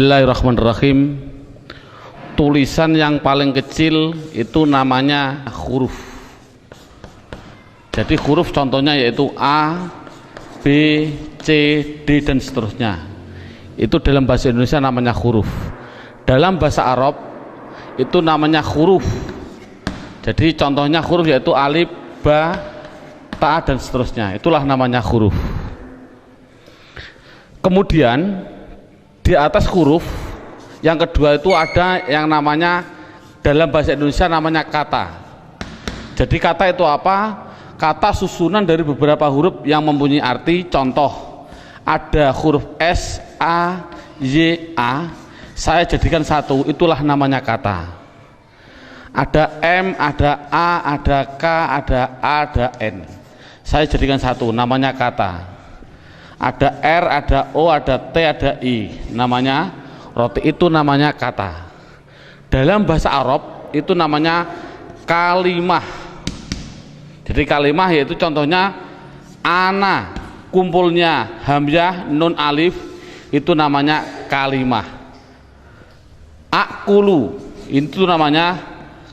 Bismillahirrahmanirrahim. Tulisan yang paling kecil itu namanya huruf. Jadi huruf contohnya yaitu A, B, C, D dan seterusnya. Itu dalam bahasa Indonesia namanya huruf. Dalam bahasa Arab itu namanya huruf. Jadi contohnya huruf yaitu alif, ba, ta dan seterusnya. Itulah namanya huruf. Kemudian di atas huruf yang kedua itu ada yang namanya dalam bahasa Indonesia namanya kata. Jadi kata itu apa? Kata susunan dari beberapa huruf yang mempunyai arti. Contoh, ada huruf S, A, Y, A, saya jadikan satu, itulah namanya kata. Ada M, ada A, ada K, ada A, ada N, saya jadikan satu, namanya kata. Ada R, ada O, ada T, ada I, namanya roti, itu namanya kata. Dalam bahasa Arab itu namanya kalimah. Jadi kalimah yaitu contohnya ana, kumpulnya hamzah, nun, alif, itu namanya kalimah. Akulu, itu namanya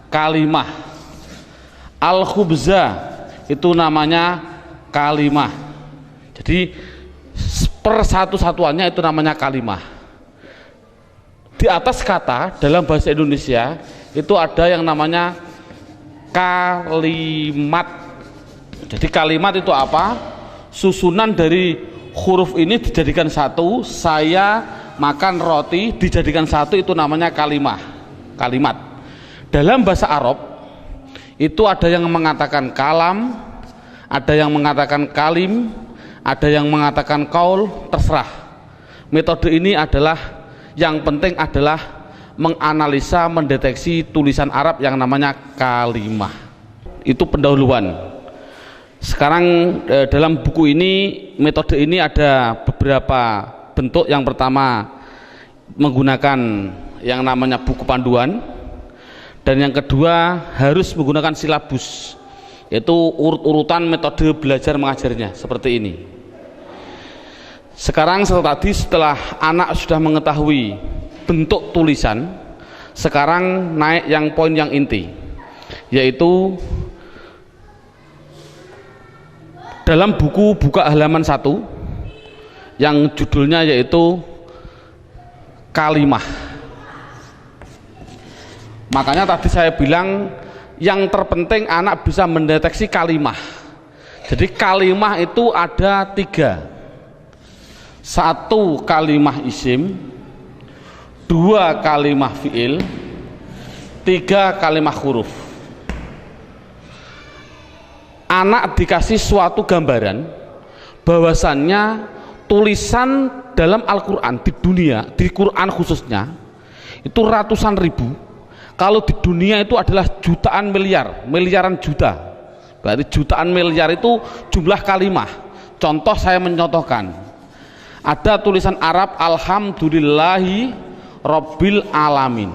kalimah. Al-khubza, itu namanya kalimah. Jadi persatu-satuannya itu namanya kalimah. Di atas kata dalam bahasa Indonesia itu ada yang namanya kalimat. Jadi kalimat itu apa? Susunan dari huruf ini dijadikan satu. Saya makan roti dijadikan satu, itu namanya kalimah. Kalimat. Dalam bahasa Arab itu ada yang mengatakan kalam, ada yang mengatakan kalim, ada yang mengatakan kaul, terserah. Metode ini adalah yang penting adalah menganalisa, mendeteksi tulisan Arab yang namanya kalimah. Itu pendahuluan. Sekarang dalam buku ini, metode ini ada beberapa bentuk. Yang pertama menggunakan yang namanya buku panduan, dan yang kedua harus menggunakan silabus, yaitu urut-urutan metode belajar mengajarnya seperti ini. Sekarang setelah anak sudah mengetahui bentuk tulisan, sekarang naik yang poin yang inti, yaitu dalam buku buka halaman 1 yang judulnya yaitu kalimah. Makanya tadi saya bilang yang terpenting anak bisa mendeteksi kalimah. Jadi kalimah itu ada 3. 1 kalimah isim, 2 kalimah fiil, 3 kalimah huruf. Anak dikasih suatu gambaran bahwasannya tulisan dalam Al-Quran di dunia, di Quran khususnya, itu ratusan ribu. Kalau di dunia itu adalah jutaan miliar, miliaran juta. Berarti jutaan miliar itu jumlah kalimah. Contoh, saya mencontohkan. Ada tulisan Arab alhamdulillahi rabbil alamin.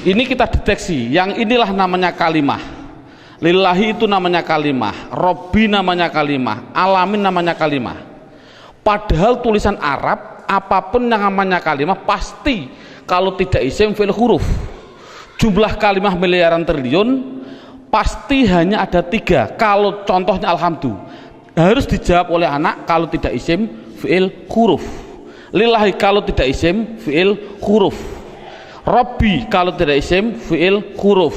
Ini kita deteksi, yang inilah namanya kalimah. Lillahi itu namanya kalimah, Robbi namanya kalimah, alamin namanya kalimah. Padahal tulisan Arab apapun yang namanya kalimah pasti kalau tidak isim fi'il huruf. Jumlah kalimah miliaran triliun pasti hanya ada 3. Kalau contohnya alhamdulillah harus dijawab oleh anak kalau tidak isim fi'il huruf. Lillahi kalau tidak isim fi'il huruf. Robbi kalau tidak isim fi'il huruf.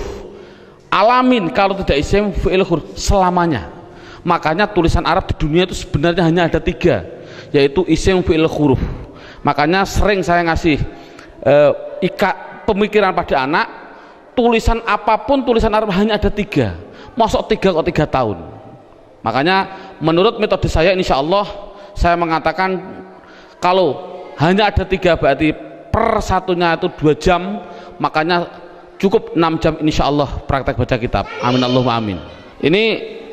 Alamin kalau tidak isim fi'il huruf. Selamanya. Makanya tulisan Arab di dunia itu sebenarnya hanya ada 3, yaitu isim fi'il huruf. Makanya sering saya ngasih pemikiran pada anak, tulisan apapun tulisan Arab hanya ada 3. Masuk 3 kok 3 tahun. Makanya menurut metode saya, insya Allah saya mengatakan kalau hanya ada 3 berarti per satunya itu 2 jam, makanya cukup 6 jam insya Allah praktek baca kitab. Amin Allahumma amin. Ini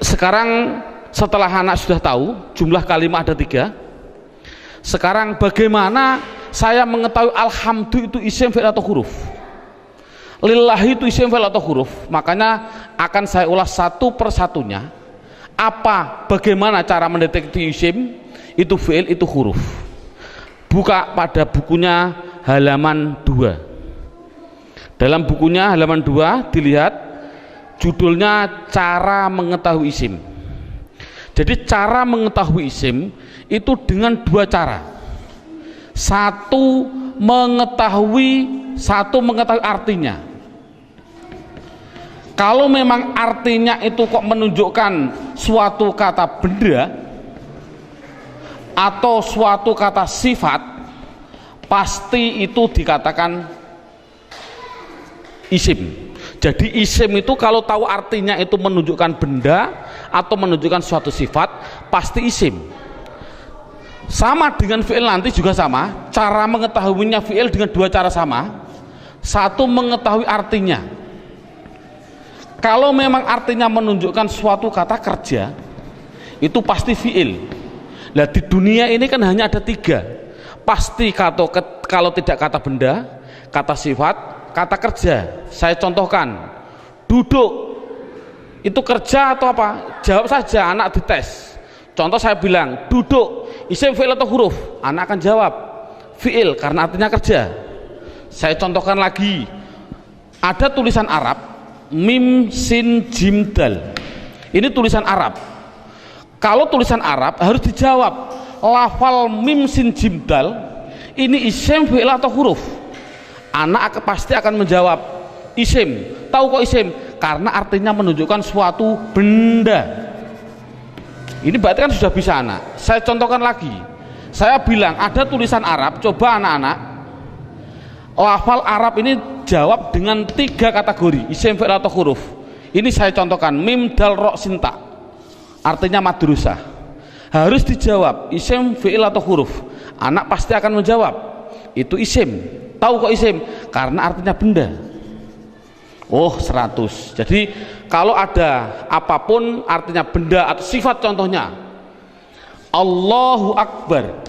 sekarang setelah anak sudah tahu jumlah kalimat ada 3, sekarang bagaimana saya mengetahui alhamdulillah itu isim fi'il atau huruf, lillahi itu isim fi'il atau huruf? Makanya akan saya ulas satu persatunya. Bagaimana cara mendeteksi isim itu fi'il itu huruf. Buka pada bukunya halaman 2. Dalam bukunya halaman 2 dilihat judulnya cara mengetahui isim. Jadi cara mengetahui isim itu dengan 2 cara. Satu mengetahui artinya. Kalau memang artinya itu kok menunjukkan suatu kata benda atau suatu kata sifat, pasti itu dikatakan isim. Jadi isim itu kalau tahu artinya itu menunjukkan benda atau menunjukkan suatu sifat, pasti isim. Sama dengan fi'il nanti juga sama, cara mengetahuinya fi'il dengan 2 cara sama. Satu mengetahui artinya. Kalau memang artinya menunjukkan suatu kata kerja, itu pasti fi'il. Nah di dunia ini kan hanya ada 3. Pasti kalau tidak kata benda, kata sifat, kata kerja. Saya contohkan, duduk itu kerja atau apa? Jawab saja, anak dites. Contoh saya bilang, duduk, isim, fi'il atau huruf? Anak akan jawab fi'il karena artinya kerja. Saya contohkan lagi, ada tulisan Arab mim sin jim dal. Ini tulisan Arab. Kalau tulisan Arab harus dijawab, lafal mim sin jim dal ini isim, fi'il atau huruf? Anak pasti akan menjawab isim. Tahu kok isim? Karena artinya menunjukkan suatu benda. Ini berarti kan sudah bisa anak. Saya contohkan lagi. Saya bilang ada tulisan Arab, coba anak-anak lafal Arab ini jawab dengan 3 kategori, isim, fi'il atau huruf. Ini saya contohkan, mim dal ro sinta, artinya madrusah. Harus dijawab isim, fi'il atau huruf. Anak pasti akan menjawab itu isim. Tahu kok isim? Karena artinya benda. Oh 100. Jadi kalau ada apapun artinya benda atau sifat, contohnya Allahu Akbar,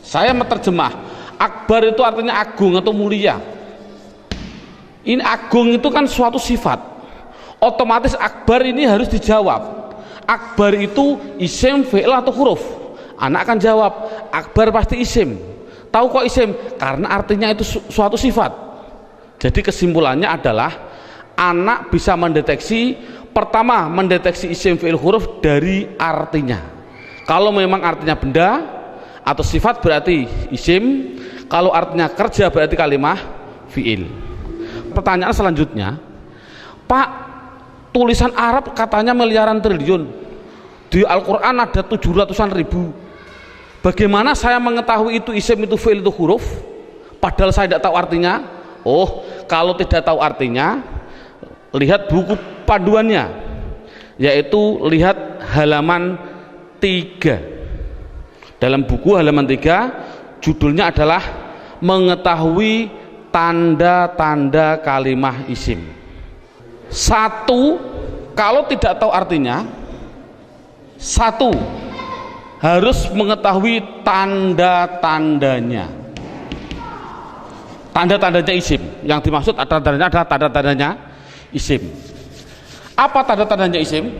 saya menerjemah Akbar itu artinya agung atau mulia. Ini agung itu kan suatu sifat, otomatis akbar ini harus dijawab. Akbar itu isim, fi'il atau huruf? Anak akan jawab akbar pasti isim. Tahu kok isim? Karena artinya itu suatu sifat. Jadi kesimpulannya adalah anak bisa mendeteksi, pertama mendeteksi isim, fi'il, huruf dari artinya. Kalau memang artinya benda atau sifat berarti isim, kalau artinya kerja berarti kalimah fi'il. Pertanyaan selanjutnya, Pak, tulisan Arab katanya miliaran triliun, di Al-Quran ada 700-an ribu. Bagaimana saya mengetahui itu isim, itu fi'il, itu huruf, padahal saya tidak tahu artinya? Oh, kalau tidak tahu artinya, lihat buku panduannya, yaitu lihat halaman 3. Dalam buku halaman 3 judulnya adalah mengetahui tanda-tanda kalimah isim. 1, kalau tidak tahu artinya, 1 harus mengetahui tanda-tandanya. Tanda-tandanya isim. Yang dimaksud tanda-tandanya adalah tanda-tandanya isim. Apa tanda-tandanya isim?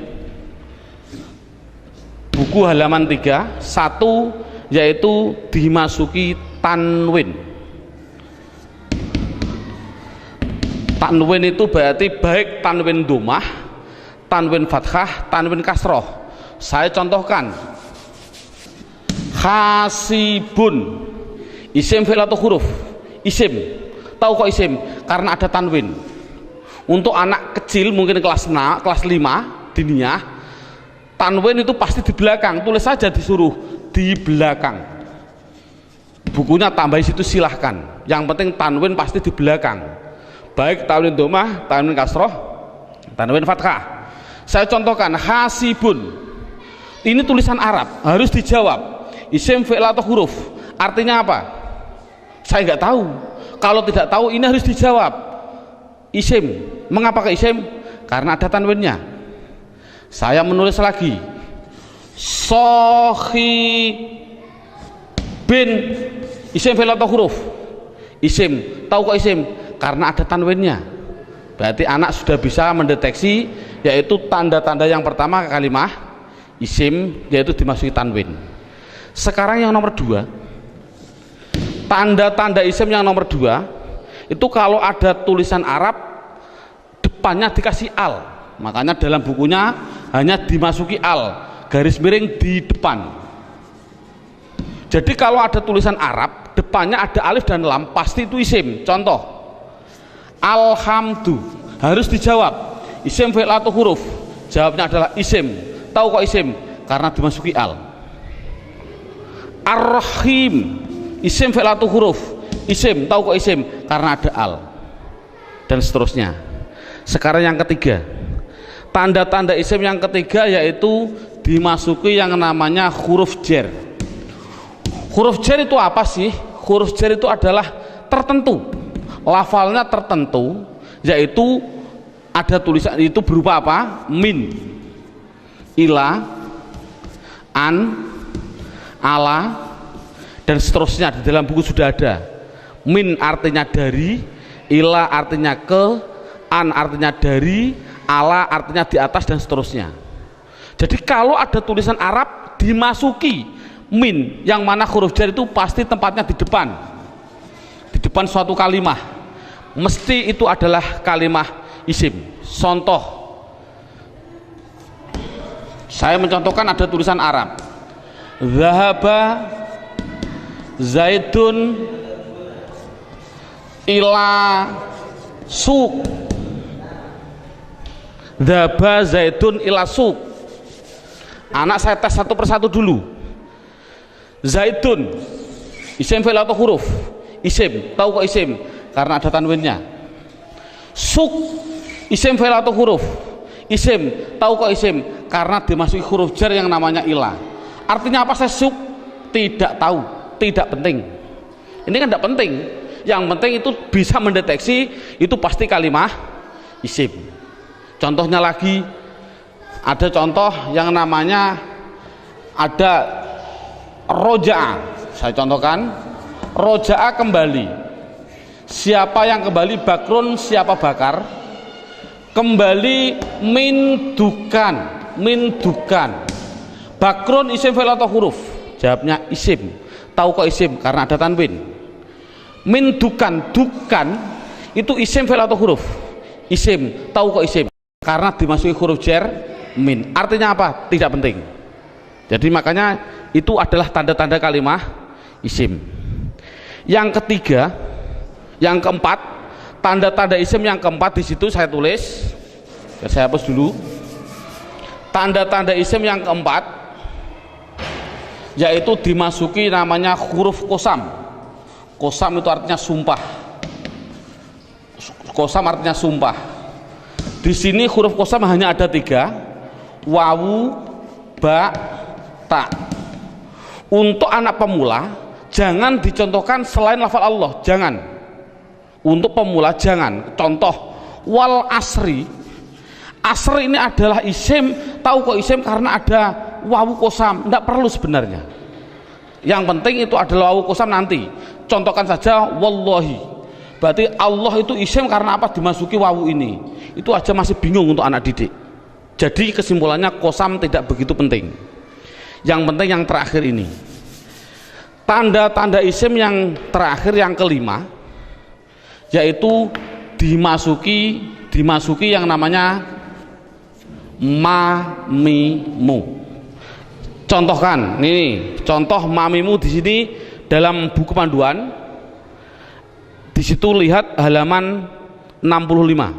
Buku halaman 3, 1 yaitu dimasuki tanwin. Tanwin itu berarti baik tanwin domah, tanwin fathah, tanwin kasroh. Saya contohkan, hasibun, isim, fi'il atau huruf? Isim. Tahu kok isim? Karena ada tanwin. Untuk anak kecil mungkin kelas 5 diniyah, tanwin itu pasti di belakang. Tulis saja, disuruh di belakang. Bukunya tambah situ silahkan. Yang penting tanwin pasti di belakang. Baik tanwin domah, tanwin kasroh, tanwin fathah. Saya contohkan, hasibun. Ini tulisan Arab, harus dijawab isim, fi'il atau huruf? Artinya apa? Saya nggak tahu. Kalau tidak tahu ini harus dijawab isim. Mengapa ke isim? Karena ada tanwinnya. Saya menulis lagi, sohi bin, isim, fi'il atau huruf? Isim. Tahu kok isim? Karena ada tanwinnya. Berarti anak sudah bisa mendeteksi, yaitu tanda-tanda yang pertama kalimah isim, yaitu dimasuki tanwin. Sekarang yang nomor 2, Tanda-tanda isim yang nomor 2 itu kalau ada tulisan Arab depannya dikasih al, makanya dalam bukunya hanya dimasuki al, garis miring di depan. Jadi kalau ada tulisan Arab depannya ada alif dan lam pasti itu isim. Contoh alhamdu, harus dijawab isim fi'il atau huruf, jawabnya adalah isim. Tahu kok isim? Karena dimasuki al. Ar-Rahim, isim fi'il atau huruf, isim. Tahu kok isim? Karena ada al. Dan seterusnya. Sekarang yang ketiga, tanda-tanda isim yang ketiga yaitu dimasuki yang namanya huruf jar. Huruf jar itu apa sih? Huruf jar itu adalah tertentu, lafalnya tertentu, yaitu ada tulisan itu berupa apa? Min, ila, an, ala, dan seterusnya. Di dalam buku sudah ada. Min artinya dari, ila artinya ke, an artinya dari, ala artinya di atas, dan seterusnya. Jadi kalau ada tulisan Arab dimasuki min, yang mana huruf jar itu pasti tempatnya di depan suatu kalimah, mesti itu adalah kalimah isim. Contoh, saya mencontohkan ada tulisan Arab, zahaba zaidun ila suq, zahaba zaidun ila suq. Anak saya tes satu persatu dulu. Zaidun isim fi'il atau huruf? Isim. Tahu kok isim? Karena ada tanwinnya. Suq isim fi'il atau huruf? Isim. Tahu kok isim? Karena dimasuki huruf jar yang namanya ila. Artinya apa saya suq? Tidak tahu, tidak penting. Ini kan tidak penting. Yang penting itu bisa mendeteksi itu pasti kalimah isim. Contohnya lagi, ada contoh yang namanya ada roja'a. Saya contohkan, roja'a kembali. Siapa yang kembali? Bakrun, siapa Bakar? Kembali min dukan, min dukan. Bakrun isim fi'il atau huruf? Jawabnya isim. Tahu kok isim? Karena ada tanwin. Min dukan, dukan itu isim fi'il atau huruf? Isim. Tahu kok isim? Karena dimasuki huruf jar min. Artinya apa? Tidak penting. Jadi makanya itu adalah tanda-tanda kalimah isim. Yang ketiga, yang keempat, tanda-tanda isim yang keempat di situ saya tulis. Saya hapus dulu. Tanda-tanda isim yang keempat yaitu dimasuki namanya huruf kosam. Kosam itu artinya sumpah. Kosam artinya sumpah. Di sini huruf kosam hanya ada 3, wawu, ba, ta. Untuk anak pemula jangan dicontohkan selain lafal Allah, jangan. Untuk pemula jangan. Contoh wal asri. Asri ini adalah isim. Tahu kok isim? Karena ada wawu kosam. Tidak perlu sebenarnya. Yang penting itu adalah wawu kosam nanti. Contohkan saja wallahi. Berarti Allah itu isim karena apa? Dimasuki wawu ini. Itu aja masih bingung untuk anak didik. Jadi kesimpulannya kosam tidak begitu penting. Yang penting yang terakhir ini, tanda-tanda isim yang terakhir yang kelima, yaitu dimasuki yang namanya mamimu. Contohkan, ini contoh mamimu di sini dalam buku panduan. Di situ lihat halaman 65.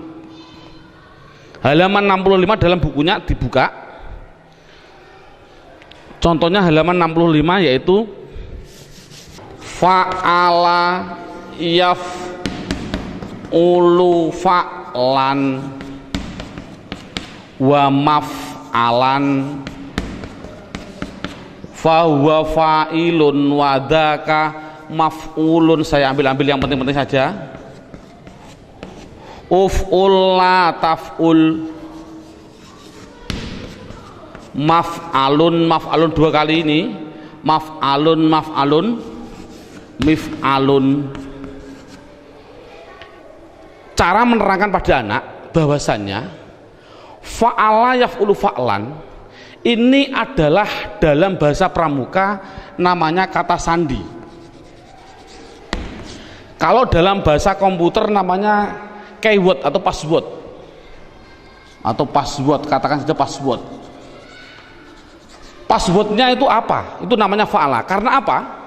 Halaman 65 dalam bukunya dibuka. Contohnya halaman 65 yaitu fa'ala yaf'ulu fa'lan wa maf'alan fahuwa fa'ilun wa dzaka maf'ulun. Saya ambil yang penting-penting saja. Uf'ul la taf'ul, maf'alun 2 kali ini, maf'alun mif'alun. Cara menerangkan pada anak bahwasannya fa'ala yaf'ulu fa'lan ini adalah dalam bahasa pramuka namanya kata sandi. Kalau dalam bahasa komputer namanya keyword atau password, katakan saja password. Passwordnya itu apa? Itu namanya fa'ala. Karena apa?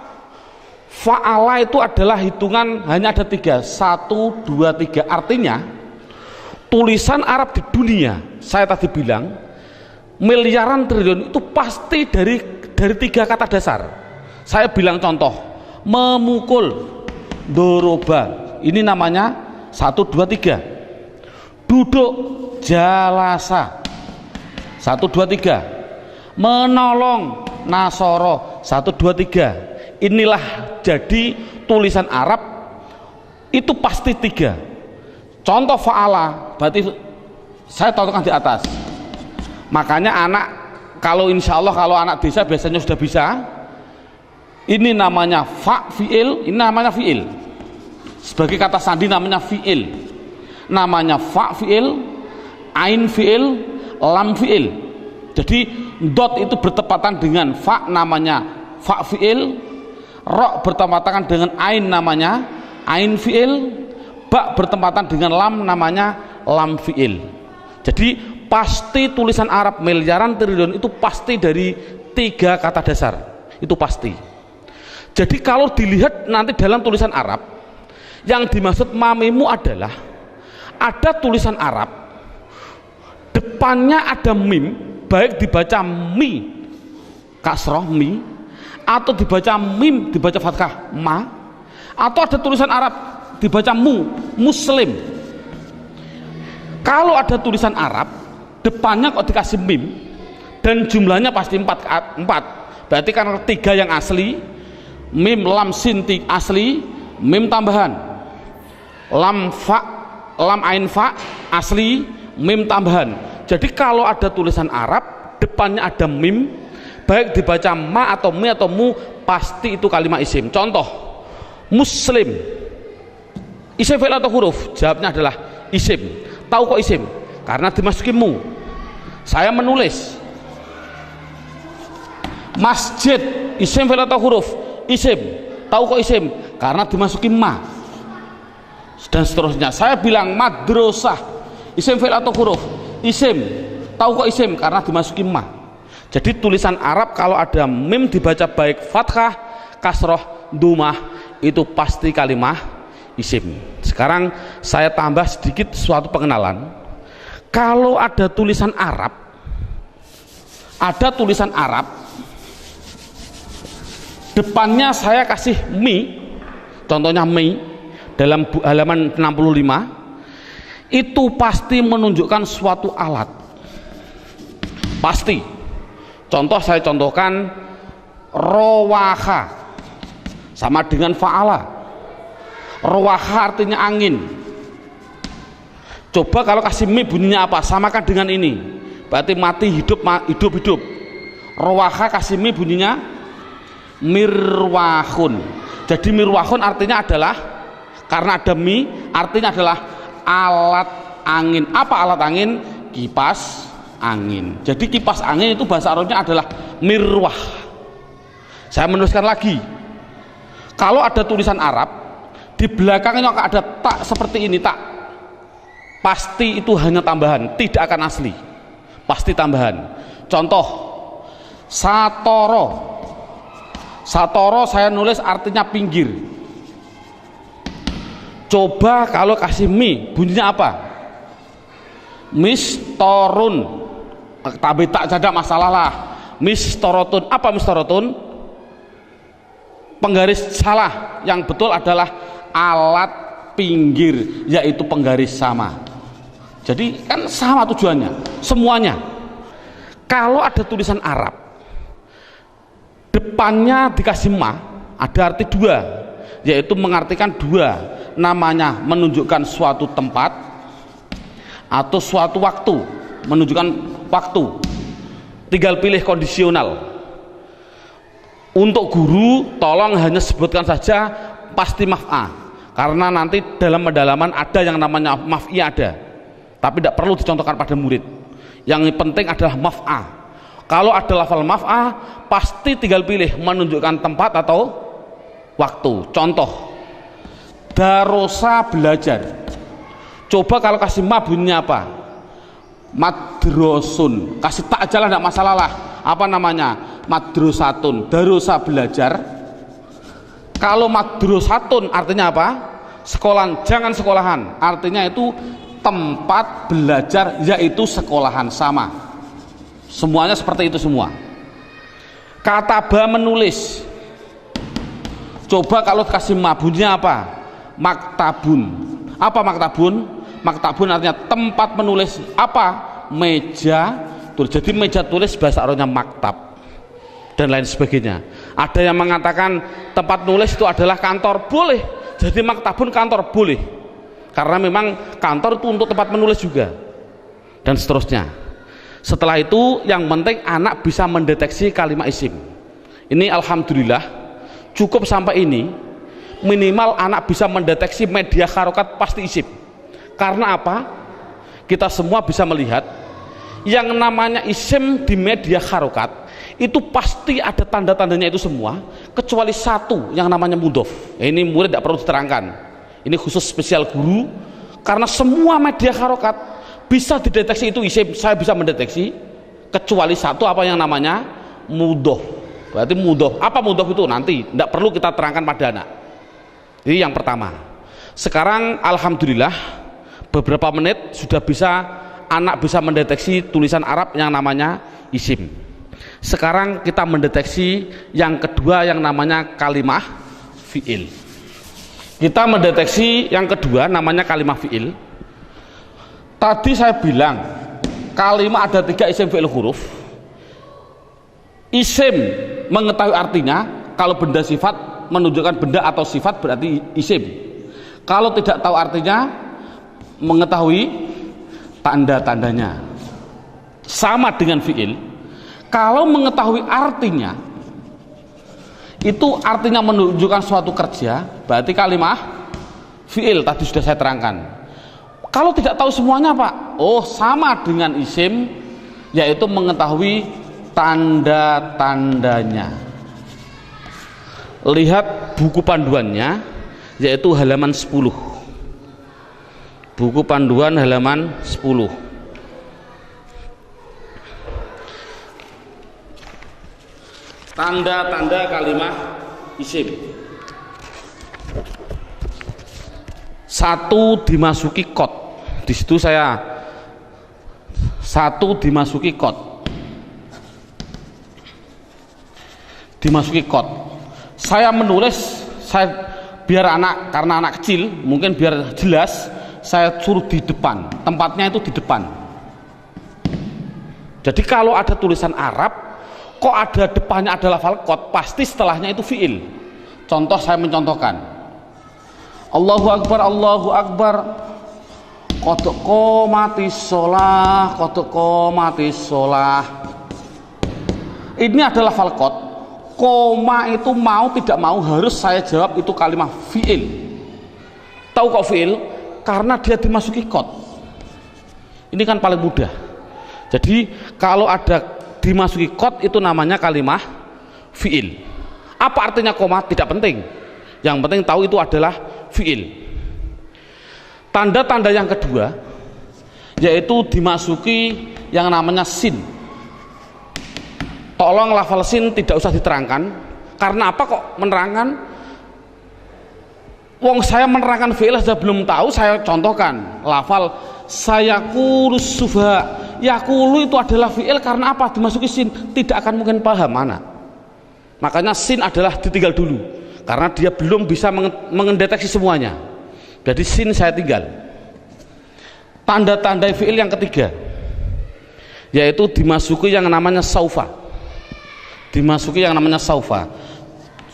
Fa'ala itu adalah hitungan hanya ada 3, 1, 2, 3. Artinya tulisan Arab di dunia, saya tadi bilang miliaran triliun itu pasti dari 3 kata dasar. Saya bilang contoh, memukul, doroba, ini namanya 1, 2, 3. Duduk, jalasa, 1, 2, 3. Menolong, nasoro, 1, 2, 3. Inilah jadi tulisan Arab itu pasti 3. Contoh fa'ala berarti saya contohkan di atas. Makanya anak, kalau insya Allah kalau anak desa biasanya sudah bisa. Ini namanya fa fi'il, ini namanya fi'il. Sebagai kata sandi namanya fi'il. Namanya fa fi'il, ain fi'il, lam fi'il. Jadi dot itu bertepatan dengan fa, namanya fa fi'il. Ro bertepatan dengan ain, namanya ain fi'il. Ba bertepatan dengan lam, namanya lam fi'il. Jadi pasti tulisan Arab miliaran triliun itu pasti dari 3 kata dasar, itu pasti. Jadi kalau dilihat nanti dalam tulisan Arab, yang dimaksud mamimu adalah ada tulisan Arab depannya ada mim, baik dibaca mi kasroh mi, atau dibaca mim dibaca fathah ma, atau ada tulisan Arab dibaca mu, muslim. Kalau ada tulisan Arab depannya kok dikasih mim dan jumlahnya pasti 4, berarti karena 3 yang asli, mim lam sin asli, mim tambahan, lam fa, lam ain fa asli, mim tambahan. Jadi kalau ada tulisan Arab depannya ada mim, baik dibaca ma atau mi atau mu, pasti itu kalimat isim. Contoh, muslim, isim fi'il atau huruf? Jawabnya adalah isim. Tahu kok isim? Karena dimasuki mu. Saya menulis masjid, isim fi'il atau huruf? Isim. Tahu kok isim? Karena dimasuki ma. Dan seterusnya. Saya bilang madrasah, isim fi'il atau huruf? Isim. Tahu kok isim? Karena dimasuki ma. Jadi tulisan Arab kalau ada mim dibaca baik fathah, kasroh, dumah, itu pasti kalimah isim. Sekarang saya tambah sedikit suatu pengenalan. Kalau ada tulisan Arab, depannya saya kasih mi, contohnya mi dalam halaman 65, itu pasti menunjukkan suatu alat, pasti. Contoh saya contohkan rowaha sama dengan fa'ala. Rowaha artinya angin. Coba kalau kasih mi bunyinya apa? Samakan dengan ini, berarti mati hidup, hidup. Rowaha kasih mi bunyinya mirwahun. Jadi mirwahun artinya adalah, karena ada mi artinya adalah alat angin. Apa alat angin? Kipas angin. Jadi kipas angin itu bahasa Arabnya adalah mirwah. Saya menuliskan lagi, kalau ada tulisan Arab di belakangnya ada tak seperti ini, tak, pasti itu hanya tambahan, tidak akan asli, pasti tambahan. Contoh satoro, satoro saya nulis artinya pinggir. Coba kalau kasih mi bunyinya apa? Mistorun, tapi tak ada masalah lah. Mistorotun, apa mistorotun? Penggaris salah, yang betul adalah alat pinggir, yaitu penggaris sama. Jadi kan sama tujuannya semuanya. Kalau ada tulisan Arab depannya dikasih ma, ada arti 2, yaitu mengartikan 2, namanya menunjukkan suatu tempat atau suatu waktu, menunjukkan waktu. Tinggal pilih kondisional. Untuk guru tolong hanya sebutkan saja pasti maf'a, karena nanti dalam pendalaman ada yang namanya maf'i ada, tapi tidak perlu dicontohkan pada murid. Yang penting adalah maf'a. Kalau ada lafal maf'a pasti tinggal pilih menunjukkan tempat atau waktu. Contoh Darosa belajar. Coba kalau kasih ma bunyinya apa? Madrosun. Kasih tak aja lah, tidak masalah lah. Apa namanya? Madrosatun. Darosa belajar. Kalau madrosatun artinya apa? Sekolahan, jangan sekolahan. Artinya itu tempat belajar, yaitu sekolahan, sama. Semuanya seperti itu semua. Kataba menulis. Coba kalau kasih mabunnya apa? Maktabun. Apa maktabun? Maktabun artinya tempat menulis. Apa? Meja tulis. Jadi meja tulis bahasa Arabnya maktab dan lain sebagainya. Ada yang mengatakan tempat nulis itu adalah kantor, boleh. Jadi maktabun kantor, boleh, karena memang kantor itu untuk tempat menulis juga, dan seterusnya. Setelah itu yang penting anak bisa mendeteksi kalimat isim. Ini alhamdulillah cukup sampai ini. Minimal anak bisa mendeteksi media harokat pasti isim. Karena apa? Kita semua bisa melihat yang namanya isim di media harokat itu pasti ada tanda-tandanya itu semua, kecuali satu yang namanya mudhof. Ini murid tidak perlu diterangkan, ini khusus spesial guru, karena semua media harokat bisa dideteksi itu isim. Saya bisa mendeteksi kecuali satu, apa yang namanya mudhof. Berarti mudhof. Apa mudhof itu nanti tidak perlu kita terangkan pada anak. Ini yang pertama. Sekarang alhamdulillah beberapa menit sudah bisa anak bisa mendeteksi tulisan Arab yang namanya isim. Sekarang kita mendeteksi yang kedua yang namanya kalimah fi'il. Kita mendeteksi yang kedua namanya kalimah fi'il. Tadi saya bilang kalimah ada 3 isim fi'il huruf. Isim mengetahui artinya, kalau benda sifat menunjukkan benda atau sifat berarti isim. Kalau tidak tahu artinya, mengetahui tanda-tandanya. Sama dengan fi'il. Kalau mengetahui artinya, itu artinya menunjukkan suatu kerja, berarti kalimah fi'il. Tadi sudah saya terangkan. Kalau tidak tahu semuanya Pak, oh sama dengan isim, yaitu mengetahui tanda-tandanya. Lihat buku panduannya, yaitu halaman 10. Buku panduan halaman 10. Tanda-tanda kalimah isim. 1 dimasuki kot. Di situ saya 1 dimasuki kot. Dimasuki kot. Saya menulis, saya biar anak, karena anak kecil mungkin biar jelas, saya suruh di depan. Tempatnya itu di depan. Jadi kalau ada tulisan Arab kok ada depannya ada lafal kot, pasti setelahnya itu fi'il. Contoh, saya mencontohkan Allahu Akbar, Allahu Akbar, qad qomatis sholah, qad qomatis sholah. Ini adalah lafal kot. Koma itu mau tidak mau harus saya jawab itu kalimat fi'il. Tahu kok fi'il? Karena dia dimasuki kot. Ini kan paling mudah. Jadi kalau ada dimasuki kot itu namanya kalimah fi'il. Apa artinya koma? Tidak penting. Yang penting tahu itu adalah fi'il. Tanda-tanda yang kedua yaitu dimasuki yang namanya sin. Tolong lafal sin tidak usah diterangkan. Karena apa kok menerangkan? Wong saya menerangkan fi'il saja belum tahu, saya contohkan lafal sayaqulus sufaha. Yaqulu itu adalah fi'il, karena apa? Dimasuki sin, tidak akan mungkin paham mana. Makanya sin adalah ditinggal dulu, karena dia belum bisa mendeteksi semuanya. Jadi sin saya tinggal. Tanda-tanda fi'il yang ketiga yaitu dimasuki yang namanya saufa. Dimasuki yang namanya saufa.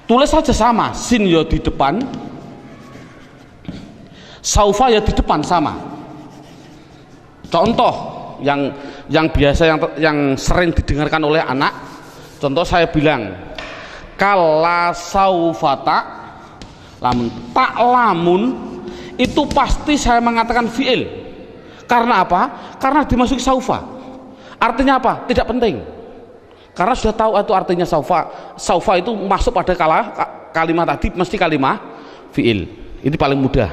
Tulis saja sama, sin ya di depan, saufa ya di depan, sama. Contoh yang biasa yang sering didengarkan oleh anak, contoh saya bilang kala saufata lamun, tak lamun itu pasti saya mengatakan fi'il. Karena apa? Karena dimasuki saufa. Artinya apa? Tidak penting, karena sudah tahu itu artinya saufa. Saufa itu masuk pada kalimat tadi mesti kalimat fi'il. Ini paling mudah.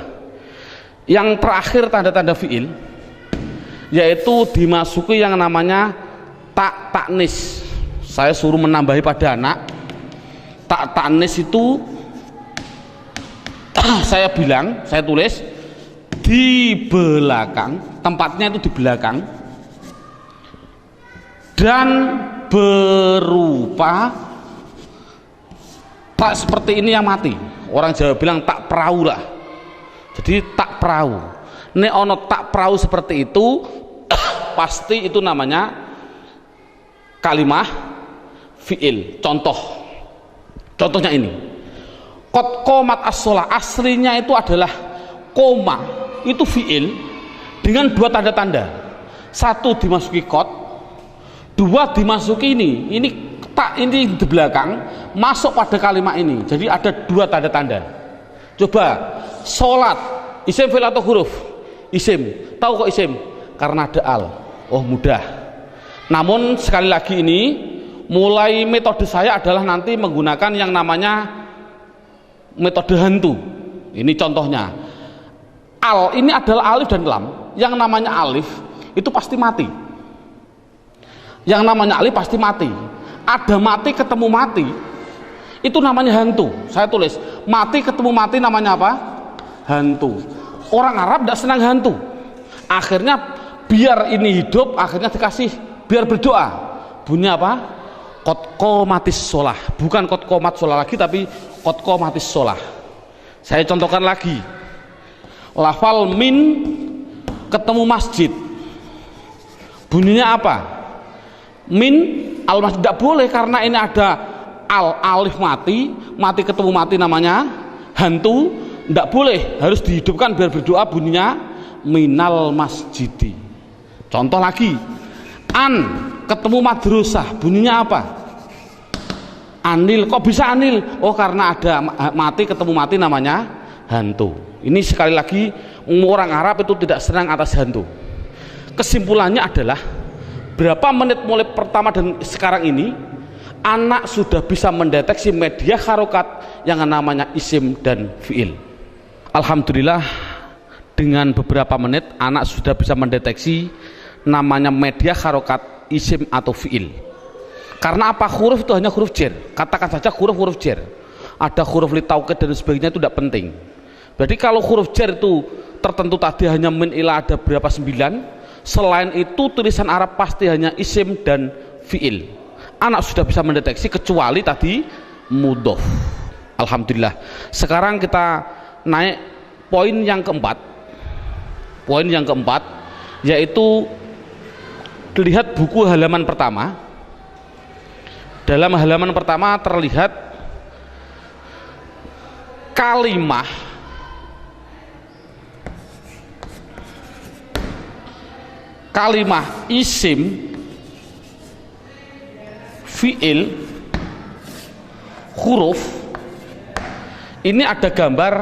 Yang terakhir tanda-tanda fiil yaitu dimasuki yang namanya taknis. Saya suruh menambahi pada anak. Taknis itu saya bilang, saya tulis di belakang, tempatnya itu di belakang, dan berupa tak seperti ini yang mati. Orang Jawa bilang tak perahu lah. Jadi tak perahu. Nek ono tak perahu seperti itu pasti itu namanya kalimah fiil. Contohnya ini. Qad qomat as-shalah, aslinya itu adalah koma, itu fiil dengan dua tanda-tanda. Satu dimasuki qad, dua dimasuki ini tak, ini di belakang masuk pada kalimat ini. Jadi ada dua tanda-tanda. Coba sholat, isim fi'il atau huruf? Isim. Tahu kok isim? Karena ada al. Oh mudah. Namun sekali lagi ini mulai metode saya adalah nanti menggunakan yang namanya metode hantu. Ini contohnya. Al ini adalah alif dan lam. Yang namanya alif itu pasti mati. Yang namanya alif pasti mati. Ada mati ketemu mati, itu namanya hantu. Saya tulis mati ketemu mati namanya apa? Hantu. Orang Arab tidak senang hantu. Akhirnya biar ini hidup, akhirnya dikasih biar berdoa. Bunyi apa? Qad qomatis shalah. Bukan qad qomat shalah lagi, tapi qad qomatis shalah. Saya contohkan lagi. Lafal min ketemu masjid. Bunyinya apa? Min al masjid, tidak boleh karena ini ada alif mati ketemu mati namanya hantu, tidak boleh, harus dihidupkan biar berdoa, bunyinya minal masjidi. Contoh lagi, an ketemu madrasah, bunyinya apa? Anil. Kok bisa anil? Oh karena ada mati ketemu mati namanya hantu. Ini sekali lagi orang Arab itu tidak senang atas hantu. Kesimpulannya adalah berapa menit mulai pertama dan sekarang ini anak sudah bisa mendeteksi media harokat yang namanya isim dan fiil. Alhamdulillah dengan beberapa menit anak sudah bisa mendeteksi namanya media harokat isim atau fiil. Karena apa? Huruf itu hanya huruf jar. Katakan saja huruf jar. Ada huruf li taukid dan sebagainya, itu tidak penting. Berarti kalau huruf jar itu tertentu tadi hanya min ila ada berapa 9. Selain itu tulisan Arab pasti hanya isim dan fiil. Anak sudah bisa mendeteksi kecuali tadi mudhof. Alhamdulillah. Sekarang kita naik poin yang keempat. Poin yang keempat yaitu lihat buku halaman pertama. Dalam halaman pertama terlihat kalimah isim, fiil, huruf. Ini ada gambar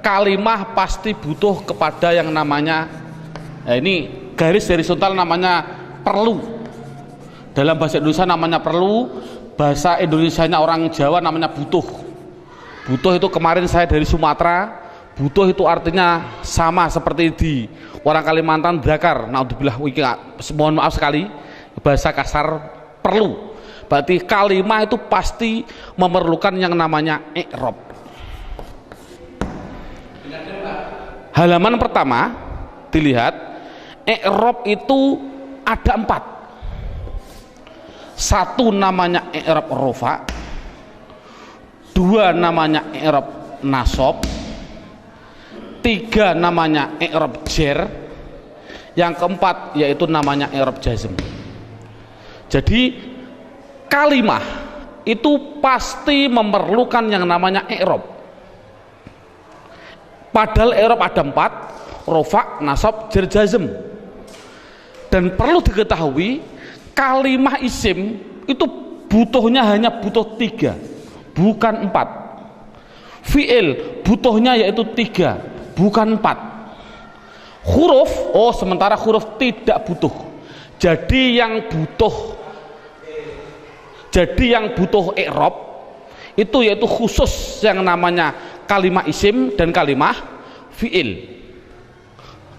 kalimah pasti butuh kepada yang namanya, ini garis horizontal namanya perlu. Dalam bahasa Indonesia namanya perlu, bahasa Indonesianya orang Jawa namanya butuh. Butuh itu kemarin saya dari Sumatera, butuh itu artinya sama seperti di orang Kalimantan dakar. Naudzubillah, mohon maaf sekali bahasa kasar perlu. Berarti kalimah itu pasti memerlukan yang namanya i'rab. Halaman pertama dilihat i'rab itu ada 4. Satu namanya i'rab rofa, 2 namanya i'rab nasab, 3 namanya i'rab jar, yang keempat yaitu namanya i'rab jazm. Jadi kalimah itu pasti memerlukan yang namanya i'rab. Padahal i'rab ada 4, rofa, nasab, jar, jazm. Dan perlu diketahui kalimah isim itu butuhnya hanya butuh 3, bukan 4. Fi'il butuhnya yaitu 3, bukan 4. Huruf, sementara huruf tidak butuh. Jadi yang butuh i'rab itu yaitu khusus yang namanya kalimah isim dan kalimah fi'il.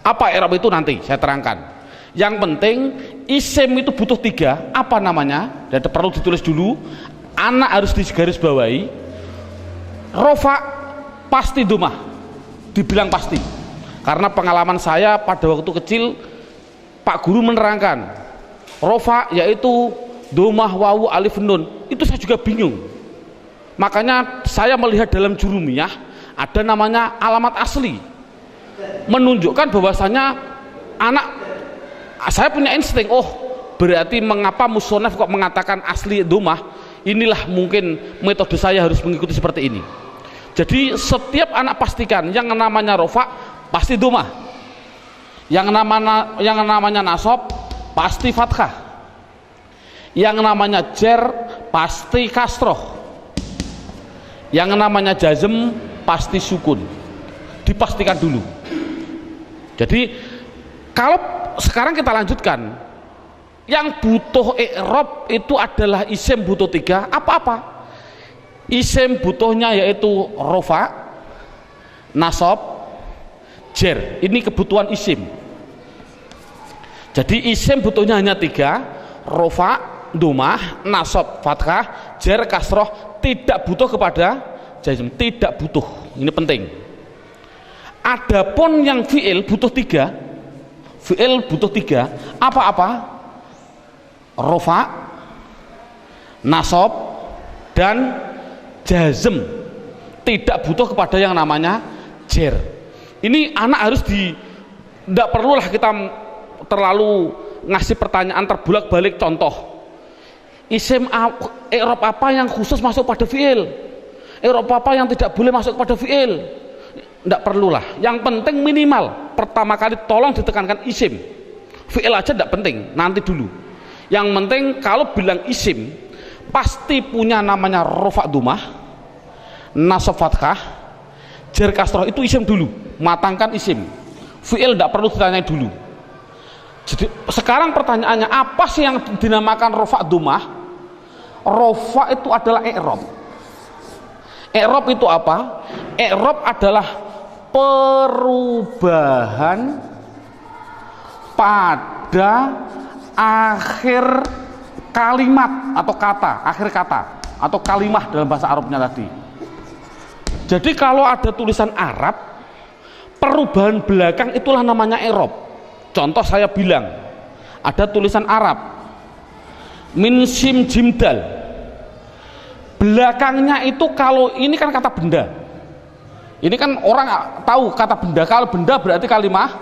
Apa i'rab itu nanti saya terangkan. Yang penting isim itu butuh 3. Apa namanya? Dan perlu ditulis dulu. Anak harus digarisbawahi. Rofa pasti domah, dibilang pasti. Karena pengalaman saya pada waktu kecil, Pak Guru menerangkan rofa yaitu domah, wawu, alif, nun. Itu saya juga bingung. Makanya saya melihat dalam jurumiyah ada namanya alamat asli, menunjukkan bahwasanya anak, saya punya insting, oh berarti mengapa musonaf kok mengatakan asli domah, inilah mungkin metode saya harus mengikuti seperti ini. Jadi setiap anak pastikan yang namanya rofa pasti domah, yang namanya nasab pasti fathah, yang namanya jer pasti kasroh, yang namanya jazm pasti sukun. Dipastikan dulu. Jadi kalau sekarang kita lanjutkan, yang butuh i'rab itu adalah isim butuh 3. Apa-apa? Isim butuhnya yaitu rofa, nasab, jer. Ini kebutuhan isim. Jadi isim butuhnya hanya 3: rofa, domah, nasab, fathah, jer, kasroh. Tidak butuh kepada jazm, tidak butuh. Ini penting. Adapun yang fi'il butuh 3. Fi'il butuh 3. Apa-apa? Rofa, nasab, dan jazm. Tidak butuh kepada yang namanya jer. Ini anak harus tidak perlulah kita terlalu ngasih pertanyaan terbulak-balik. Contoh, isim i'rab apa yang khusus masuk pada fi'il, i'rab apa yang tidak boleh masuk pada fi'il, tidak perlulah. Yang penting minimal pertama kali tolong ditekankan isim. Fi'il aja tidak penting, nanti dulu. Yang penting kalau bilang isim pasti punya namanya rofa domah, nasab fathah, jer kasroh. Itu isim dulu, matangkan isim. Fi'il tidak perlu ditanya dulu. Jadi sekarang pertanyaannya, apa sih yang dinamakan rofa domah? Rofa itu adalah i'rab. I'rab itu apa? I'rab adalah perubahan pada akhir kalimat atau kata, akhir kata atau kalimah dalam bahasa Arabnya tadi. Jadi kalau ada tulisan Arab, perubahan belakang itulah namanya i'rab. Contoh saya bilang, ada tulisan Arab min sim jim dal, belakangnya itu, kalau ini kan kata benda, ini kan orang tahu kata benda. Kalau benda berarti kalimah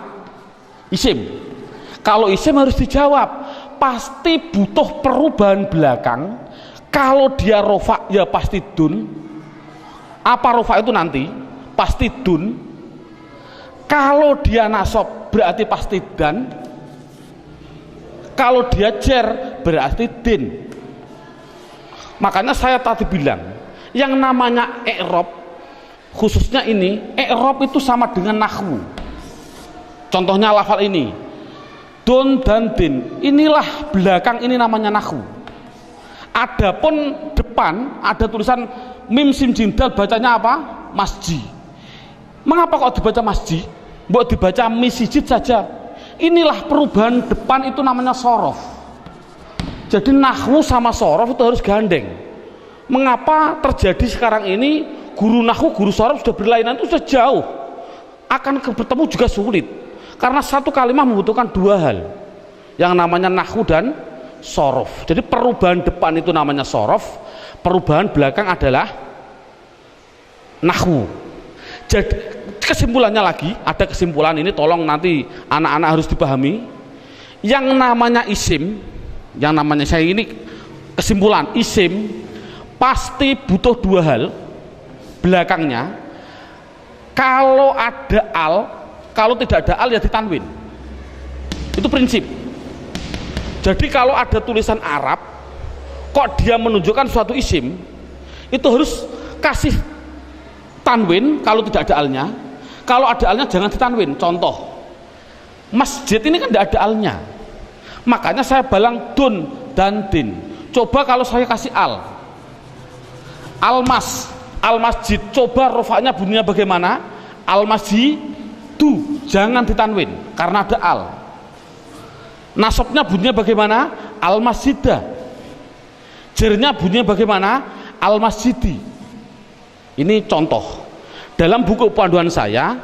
isim. Kalau isim harus dijawab, pasti butuh perubahan belakang. Kalau dia rofa ya pasti dun. Apa rofa itu nanti? Pasti dun. Kalau dia nasab berarti pasti dan. Kalau dia jer berarti din. Makanya saya tadi bilang, yang namanya i'rab, khususnya ini, i'rab itu sama dengan nahwu. Contohnya lafal ini, don dan din, inilah belakang, ini namanya nahwu. Adapun depan ada tulisan mim sim jim dal, bacanya apa? Masjid. Mengapa kok dibaca masjid? Mbok dibaca misjid saja. Inilah perubahan depan, itu namanya sorof. Jadi nahwu sama sorof itu harus gandeng. Mengapa terjadi sekarang ini guru nahwu, guru sorof sudah berlainan, itu sudah jauh, akan bertemu juga sulit. Karena satu kalimat membutuhkan 2 hal, yang namanya nahwu dan sorof. Jadi perubahan depan itu namanya sorof, perubahan belakang adalah nahwu. Jadi kesimpulannya lagi, ada kesimpulan ini, tolong nanti anak-anak harus dipahami. Yang namanya isim, yang namanya, saya ini kesimpulan, isim pasti butuh 2 hal belakangnya. Kalau ada al, kalau tidak ada al ya ditanwin. Itu prinsip. Jadi kalau ada tulisan Arab kok dia menunjukkan suatu isim, itu harus kasih tanwin kalau tidak ada alnya. Kalau ada alnya jangan ditanwin. Contoh, masjid ini kan tidak ada alnya, makanya saya balang dun dan din. Coba kalau saya kasih al, almas, Al-masjid, coba rofaknya bunyinya bagaimana? Al-masjidu, jangan ditanwin karena ada al. Nasabnya bunyinya bagaimana? Al-masjidah. Jernya bunyinya bagaimana? Al-masjidi. Ini contoh. Dalam buku panduan saya,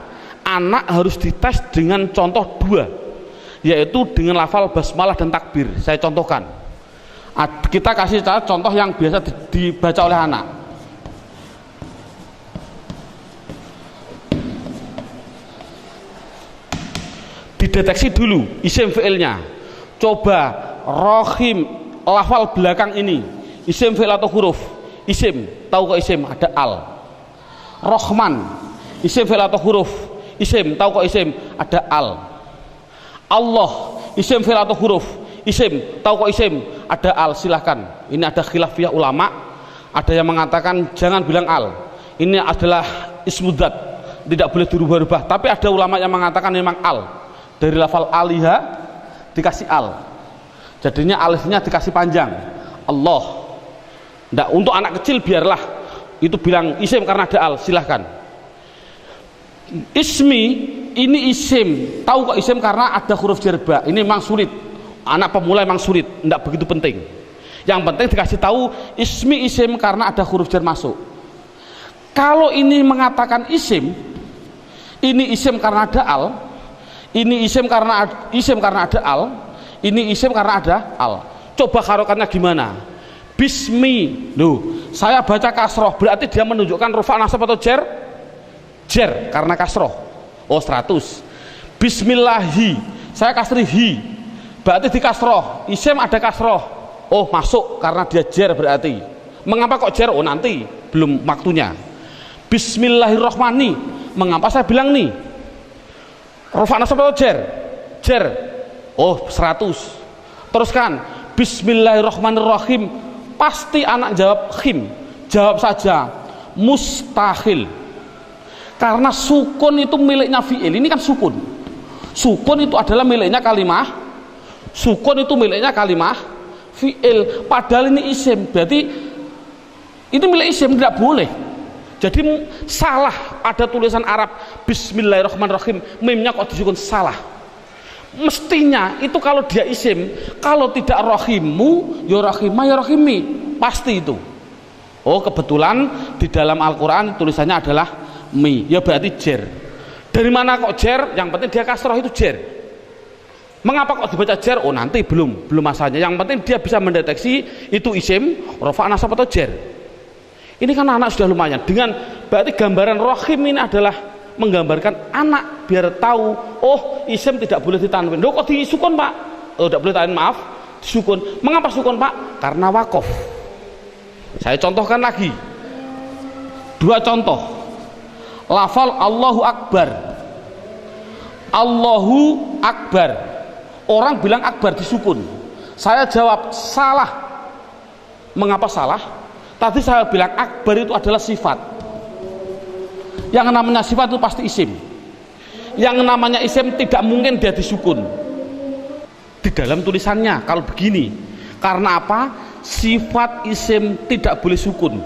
anak harus dites dengan contoh 2, yaitu dengan lafal basmalah dan takbir. Saya contohkan. Kita kasih contoh yang biasa dibaca oleh anak. Dideteksi dulu isim fi'ilnya. Coba rohim, lafal belakang ini isim fi'il atau huruf? Isim, tahu kok isim? Ada al. Rohman, isim fi'il atau huruf? Isim, tahu kok isim? Ada al. Allah, isim fi'il atau huruf? Isim, tahu kok isim? Ada al. Silahkan, ini ada khilafiyah ulama. Ada yang mengatakan jangan bilang al, ini adalah ismudzat, tidak boleh dirubah-rubah. Tapi ada ulama yang mengatakan memang al. Dari lafal aliha dikasih al, jadinya alifnya dikasih panjang. Allah. Nggak, untuk anak kecil biarlah itu bilang isim karena ada al, silahkan. Ismi, ini isim, tahu kok isim karena ada huruf jerba. Ini memang sulit, anak pemula memang sulit, nggak begitu penting. Yang penting dikasih tahu ismi isim karena ada huruf jar masuk. Kalau ini mengatakan isim, ini isim karena ada al, ini isim karena ada al, ini isim karena ada al. Coba harokannya gimana? Bismi, loh, saya baca kasroh, berarti dia menunjukkan rufa nasab atau jer? Jer, karena kasroh. Oh 100. Bismillahi, saya kasri hi, berarti di kasroh, isim ada kasroh. Oh masuk karena dia jer berarti. Mengapa kok jer? Oh nanti, belum waktunya. Bismillahirrohmani, mengapa saya bilang nih? Rufa nasab atau jer? Jer. Oh 100. Teruskan Bismillahirrahmanirrahim, pasti anak jawab khim. Jawab saja mustahil, karena sukun itu miliknya fi'il. Ini kan sukun. Sukun itu adalah miliknya kalimah. Sukun itu miliknya kalimah fi'il. Padahal ini isim, berarti ini milik isim, tidak boleh. Jadi salah ada tulisan Arab Bismillahirrahmanirrahim, mimnya kok disukun, salah. Mestinya itu kalau dia isim, kalau tidak rohimu ya rohimah ya rohimi, pasti itu. Oh kebetulan di dalam Al-Quran tulisannya adalah mi, ya berarti jer. Dari mana kok jer? Yang penting dia kasroh, itu jer. Mengapa kok dibaca jer? Oh nanti belum masanya. Yang penting dia bisa mendeteksi itu isim, rofa nasab atau jer. Ini kan anak sudah lumayan. Dengan berarti gambaran rohim ini adalah menggambarkan anak biar tahu, oh isim tidak boleh ditanwin. Loh kok disukun pak? Oh tidak boleh tanwin, maaf, disukun. Mengapa sukun pak? Karena wakof. Saya contohkan lagi 2 contoh. Lafal Allahu Akbar. Allahu Akbar, orang bilang akbar disukun. Saya jawab salah. Mengapa salah? Tadi saya bilang akbar itu adalah sifat. Yang namanya sifat itu pasti isim. Yang namanya isim tidak mungkin dia disukun. Di dalam tulisannya kalau begini. Karena apa? Sifat isim tidak boleh sukun.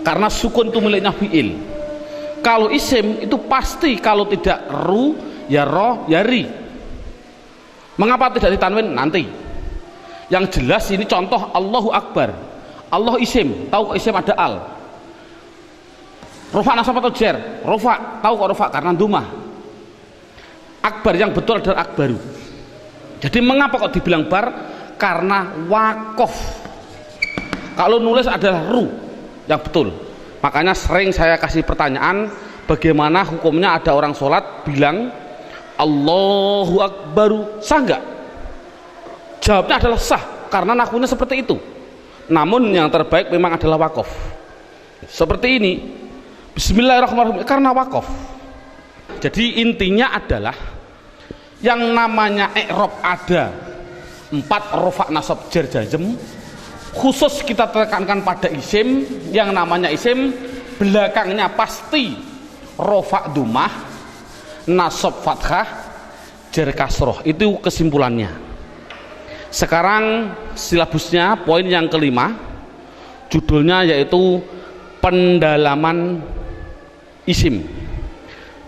Karena sukun itu miliknya fi'il. Kalau isim itu pasti kalau tidak ru ya roh ya ri. Mengapa tidak ditanwin? Nanti. Yang jelas ini contoh Allahu Akbar. Allah isim, tahu kok isim ada al. Rofa nasab atau jer? Rofa, tahu kok rofa? Karena dumah. Akbar yang betul adalah akbaru. Jadi mengapa kok dibilang bar? Karena wakof. Kalau nulis adalah ru yang betul. Makanya sering saya kasih pertanyaan, bagaimana hukumnya ada orang sholat bilang Allahu Akbaru, sah nggak? Jawabnya adalah sah, karena nakunya seperti itu. Namun yang terbaik memang adalah wakof. Seperti ini, Bismillahirrahmanirrahim, karena wakof. Jadi intinya adalah yang namanya i'rab ada 4 rofa nasab jar jazm. Khusus kita tekankan pada isim. Yang namanya isim belakangnya pasti rofa dumah, nasab fathah, jar kasroh. Itu kesimpulannya. Sekarang silabusnya poin yang kelima, judulnya yaitu pendalaman isim.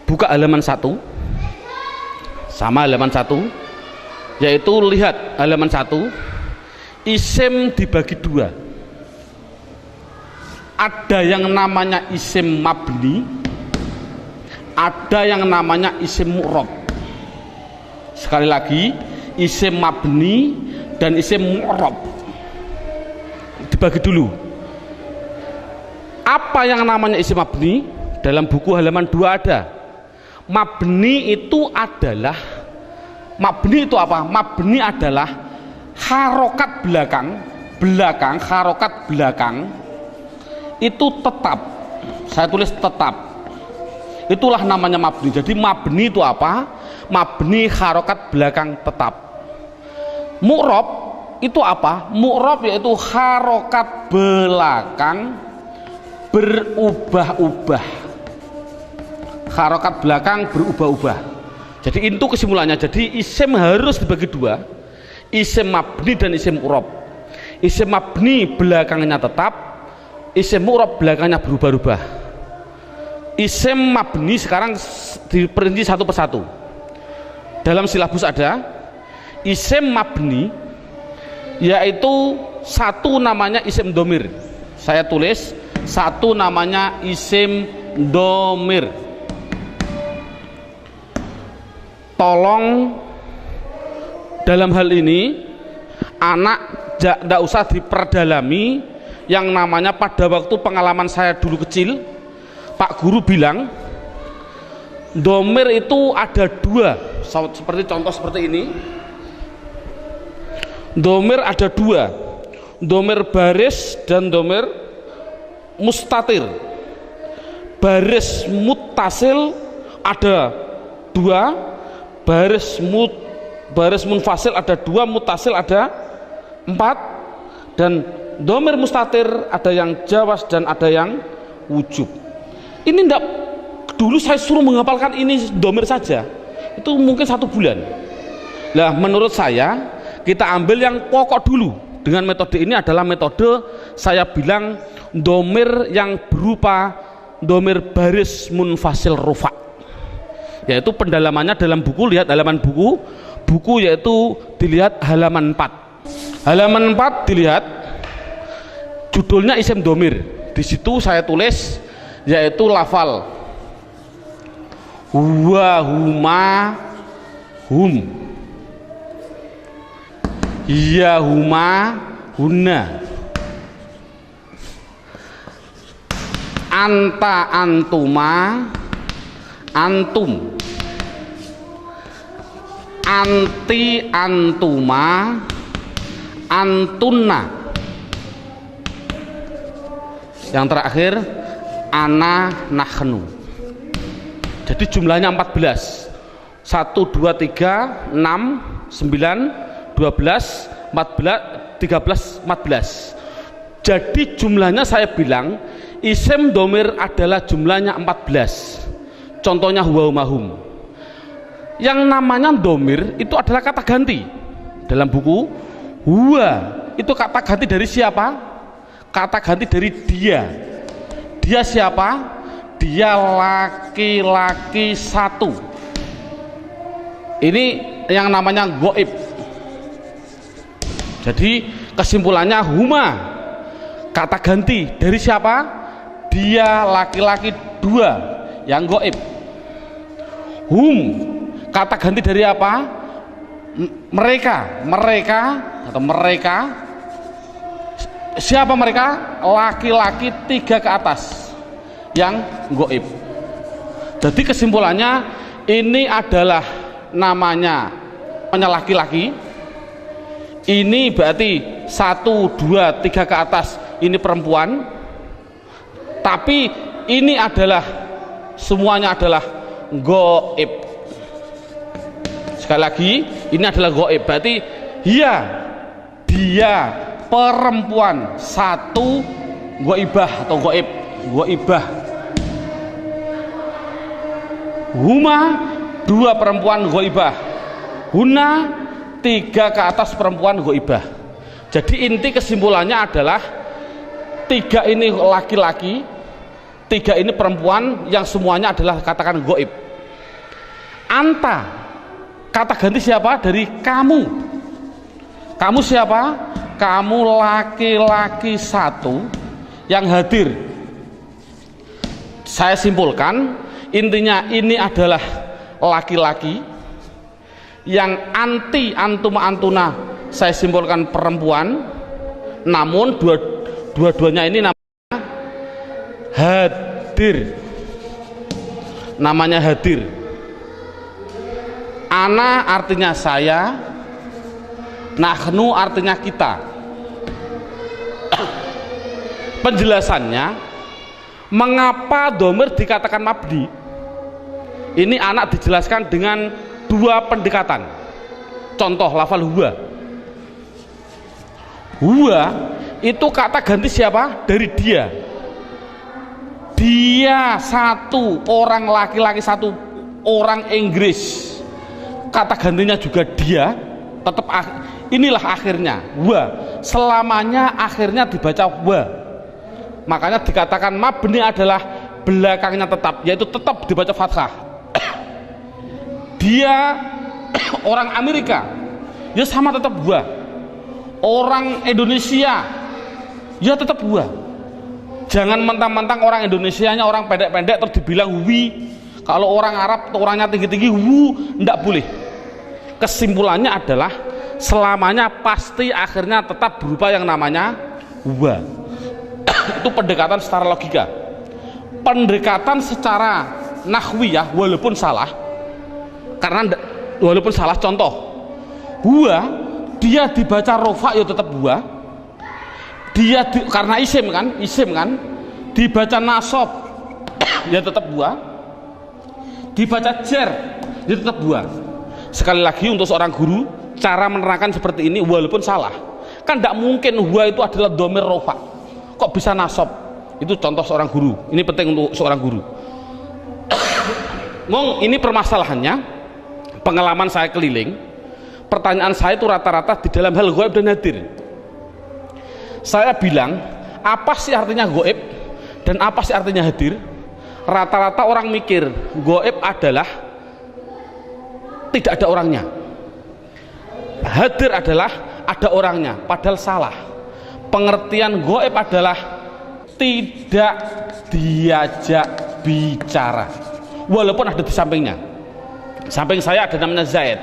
Buka halaman 1 sama halaman 1, yaitu lihat halaman 1, isim dibagi 2. Ada yang namanya isim mabni, ada yang namanya isim mu'rab. Sekali lagi, isim mabni dan isim mu'rab dibagi dulu. Apa yang namanya isim mabni? Dalam buku halaman 2 ada. Mabni itu adalah, mabni itu apa? Mabni adalah harokat belakang, harokat belakang itu tetap. Saya tulis tetap. Itulah namanya mabni. Jadi mabni itu apa? Mabni harokat belakang tetap. Mu'rab itu apa? Mu'rab yaitu harokat belakang berubah-ubah. Harokat belakang berubah-ubah. Jadi itu kesimpulannya. Jadi isim harus dibagi 2, isim mabni dan isim mu'rab. Isim mabni belakangnya tetap, isim mu'rab belakangnya berubah-ubah. Isim mabni sekarang diperinci satu persatu. Dalam silabus ada isim mabni, yaitu satu namanya isim domir. Saya tulis satu namanya isim domir. Tolong dalam hal ini anak tidak usah diperdalami. Yang namanya pada waktu pengalaman saya dulu kecil, Pak Guru bilang domir itu ada 2, seperti contoh seperti ini. Domir ada 2, domir baris dan domir mustatir. Baris muttasil ada 2, baris munfasil ada 2, muttasil ada 4, dan domir mustatir ada yang jawas dan ada yang wujub. Ini enggak, dulu saya suruh menghafalkan ini domir saja, itu mungkin 1 bulan. Lah menurut saya kita ambil yang pokok dulu. Dengan metode ini adalah metode saya bilang domir yang berupa domir baris munfasil rufa, yaitu pendalamannya dalam buku. Lihat halaman buku yaitu dilihat halaman 4. Halaman 4 dilihat judulnya isim domir. Di situ saya tulis yaitu lafal huwa, huma, hum, ya, huma, hunna, anta, antuma, antum, anti, antuma, antunna. Yang terakhir ana, nahnu. Jadi jumlahnya 14. 1, 2, 3, 6, 9, 12, 14, 13, 14. Jadi jumlahnya saya bilang isim domir adalah jumlahnya 14. Contohnya huwa, hum. Yang namanya domir itu adalah kata ganti. Dalam buku huwa itu kata ganti dari siapa? Kata ganti dari dia. Dia siapa? Dia laki-laki 1. Ini yang namanya goib. Jadi kesimpulannya huma kata ganti dari siapa? Dia laki-laki 2 yang goib. Hum kata ganti dari apa? Mereka atau mereka. Siapa mereka? Laki-laki 3 ke atas yang goib. Jadi kesimpulannya ini adalah namanya laki-laki. Ini berarti 1, 2, 3 ke atas ini perempuan. Tapi ini adalah semuanya adalah goib. Sekali lagi ini adalah goib. Berarti dia perempuan 1 goibah atau goib. Goibah. Huma 2 perempuan goibah. Huna 3 ke atas perempuan goibah. Jadi inti kesimpulannya adalah 3 ini laki-laki, Tiga ini perempuan yang semuanya adalah katakan goib. Anta, kata ganti siapa? Dari kamu. Kamu siapa? Kamu laki-laki satu yang hadir. Saya simpulkan, intinya ini adalah laki-laki yang anti antuma antuna, saya simpulkan perempuan, namun dua-duanya ini namanya hadir. Namanya hadir. Ana artinya saya, nahnu artinya kita. Penjelasannya, mengapa dhamir dikatakan mabni? Ini anak dijelaskan dengan dua pendekatan. Contoh lafal huwa. Huwa itu kata ganti siapa? Dari dia. Dia satu, orang laki-laki satu, orang Inggris. Kata gantinya juga dia. Tetap inilah akhirnya wa. Selamanya akhirnya dibaca wa. Makanya dikatakan mabni adalah belakangnya tetap, yaitu tetap dibaca fathah. Dia orang Amerika, ya sama tetap wa. Orang Indonesia, ya tetap wa. Jangan mentang-mentang orang Indonesianya orang pendek-pendek terus dibilang wi. Kalau orang Arab orangnya tinggi-tinggi wu, enggak boleh. Kesimpulannya adalah selamanya pasti akhirnya tetap berupa yang namanya wa. Itu pendekatan secara logika. Pendekatan secara nahwiyah walaupun salah, karena walaupun salah, contoh huwa dia dibaca rofa ya tetap huwa. Dia karena isim kan dibaca nasab ya tetap huwa. Dibaca jar ya tetap huwa. Sekali lagi untuk seorang guru, cara menerangkan seperti ini walaupun salah, kan tidak mungkin huwa itu adalah dhamir rofa, kok bisa nasab. Itu contoh seorang guru, ini penting untuk seorang guru. Ngong, ini permasalahannya, pengalaman saya keliling, pertanyaan saya itu rata-rata di dalam hal goib dan hadir. Saya bilang, apa sih artinya goib dan apa sih artinya hadir? Rata-rata orang mikir goib adalah tidak ada orangnya, hadir adalah ada orangnya, padahal salah. Pengertian goib adalah tidak diajak bicara walaupun ada di sampingnya. Samping saya ada namanya Zaid.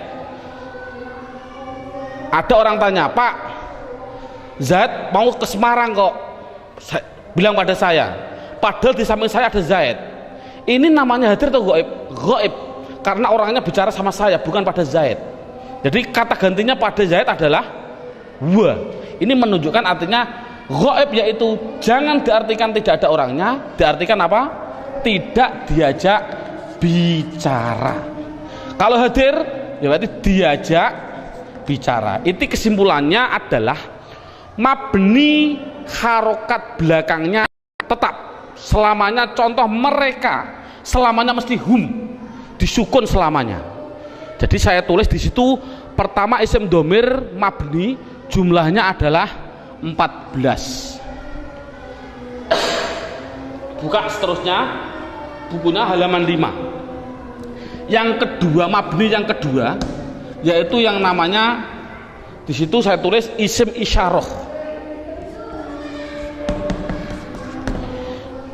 Ada orang tanya, Pak Zaid mau ke Semarang kok, bilang pada saya, padahal di samping saya ada Zaid. Ini namanya hadir atau goib? Goib, karena orangnya bicara sama saya, bukan pada Zaid. Jadi kata gantinya pada Zaid adalah wa. Ini menunjukkan artinya goib, yaitu jangan diartikan tidak ada orangnya, diartikan apa? Tidak diajak bicara. Kalau hadir ya berarti diajak bicara. Itu kesimpulannya adalah mabni harokat belakangnya tetap selamanya. Contoh mereka selamanya mesti hum, disukun selamanya. Jadi saya tulis di situ pertama isim domir mabni jumlahnya adalah 14. Buka seterusnya bukunya halaman 5. Yang kedua, mabni yang kedua yaitu yang namanya di situ saya tulis isim isyarah.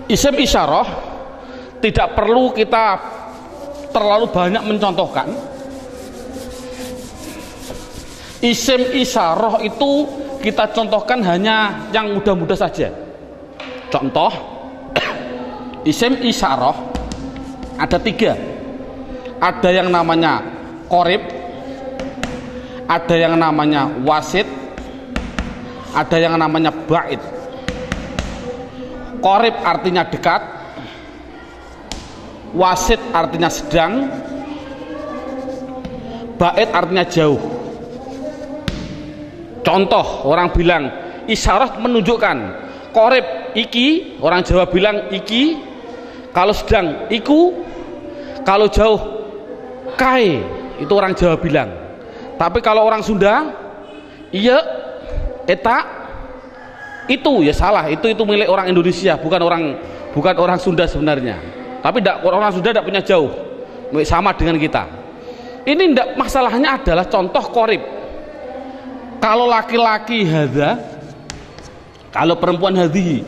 Isim isyarah tidak perlu kita terlalu banyak mencontohkan. Isim isyarah itu kita contohkan hanya yang mudah-mudah saja. Contoh isim isyarah ada 3. Ada yang namanya qorib, ada yang namanya wasit, ada yang namanya ba'id. Qorib artinya dekat, wasit artinya sedang, ba'id artinya jauh. Contoh, orang bilang isyarat menunjukkan qorib iki, orang Jawa bilang iki, kalau sedang iku, kalau jauh kai, itu orang Jawa bilang. Tapi kalau orang Sunda iya, eta, itu ya salah, itu milik orang Indonesia, bukan bukan orang Sunda sebenarnya, tapi orang Sunda tidak punya jauh, sama dengan kita. Ini tidak, masalahnya adalah contoh korib. Kalau laki-laki hadza, kalau perempuan hadhihi,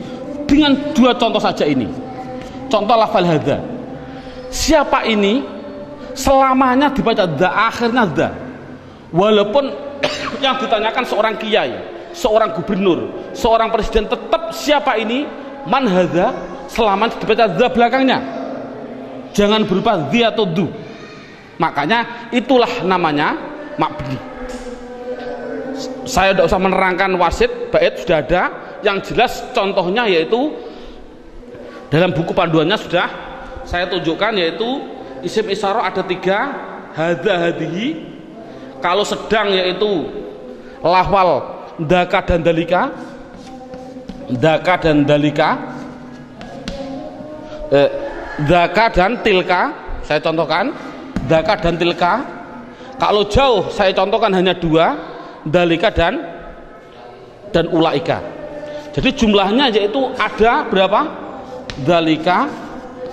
dengan dua contoh saja ini. Contoh lafal hadza, siapa ini selamanya dibaca dza, akhirnya dza, walaupun yang ditanyakan seorang kiai, seorang gubernur, seorang presiden, tetap siapa ini, man hadza, selamanya dibaca dza belakangnya, jangan berupa dzi atau du. Makanya itulah namanya mabni. Saya tidak usah menerangkan wasit, bait sudah ada. Yang jelas contohnya yaitu dalam buku panduannya sudah saya tunjukkan, yaitu isim isyarah ada 3, hadza hadhihi. Kalau sedang yaitu lafal daka dan dalika, daka dan dalika, daka dan tilka. Saya contohkan daka dan tilka. Kalau jauh saya contohkan hanya 2, dalika dan ulaika. Jadi jumlahnya yaitu ada berapa? Dalika,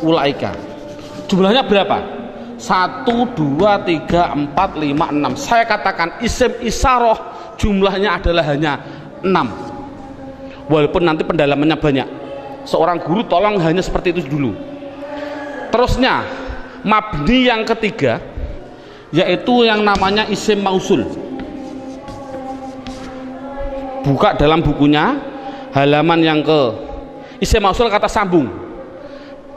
ulaika. Jumlahnya berapa? 1, 2, 3, 4, 5, 6. Saya katakan isim isyarah jumlahnya adalah hanya 6. Walaupun nanti pendalamannya banyak. Seorang guru tolong hanya seperti itu dulu. Terusnya mabni yang ketiga yaitu yang namanya isim mausul. Buka dalam bukunya halaman yang ke isim mausul, kata sambung.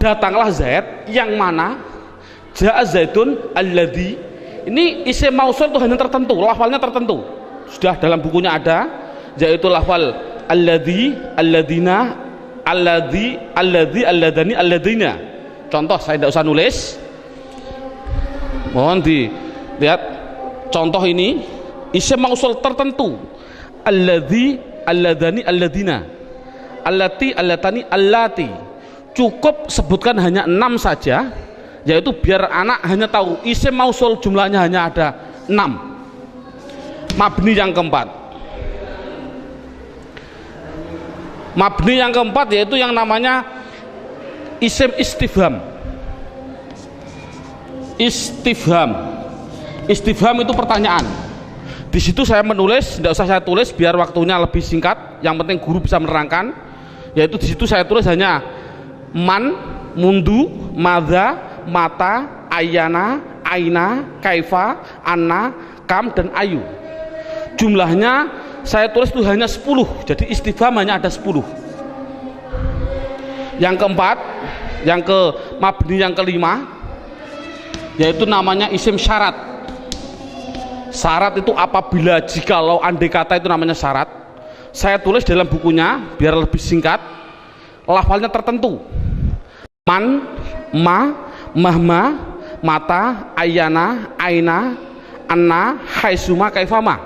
Datanglah Zaid yang mana ja'a Zaidun alladhi. Ini isim mausul itu hanya tertentu, lafalnya tertentu. Sudah dalam bukunya ada, yaitu lafal alladhi, alladina, alladhi, alladhi, alladani, alladina. Contoh saya tidak usah nulis, mohon dilihat contoh ini isim mausul tertentu. Alladhi, alladani, alladina, allati, allatani, allati. Cukup sebutkan hanya 6 saja, yaitu biar anak hanya tahu isim mausul jumlahnya hanya ada 6. Mabni yang keempat, mabni yang keempat yaitu yang namanya isim istifham. Istifham, istifham itu pertanyaan. Di situ saya menulis, tidak usah saya tulis biar waktunya lebih singkat. Yang penting guru bisa menerangkan. Yaitu di situ saya tulis hanya man, mundu, madza, mata, ayana, aina, kaifa, anna, kam, dan ayu. Jumlahnya saya tulis itu hanya 10. Jadi istifham hanya ada 10. Yang keempat, yang ke mabni yang kelima, yaitu namanya isim syarat. Syarat itu apabila, jikalau, andai kata, itu namanya syarat. Saya tulis dalam bukunya biar lebih singkat. Lafalnya tertentu. Man, ma, mahma, mata, ayana, aina, anna, haisuma, kaifama.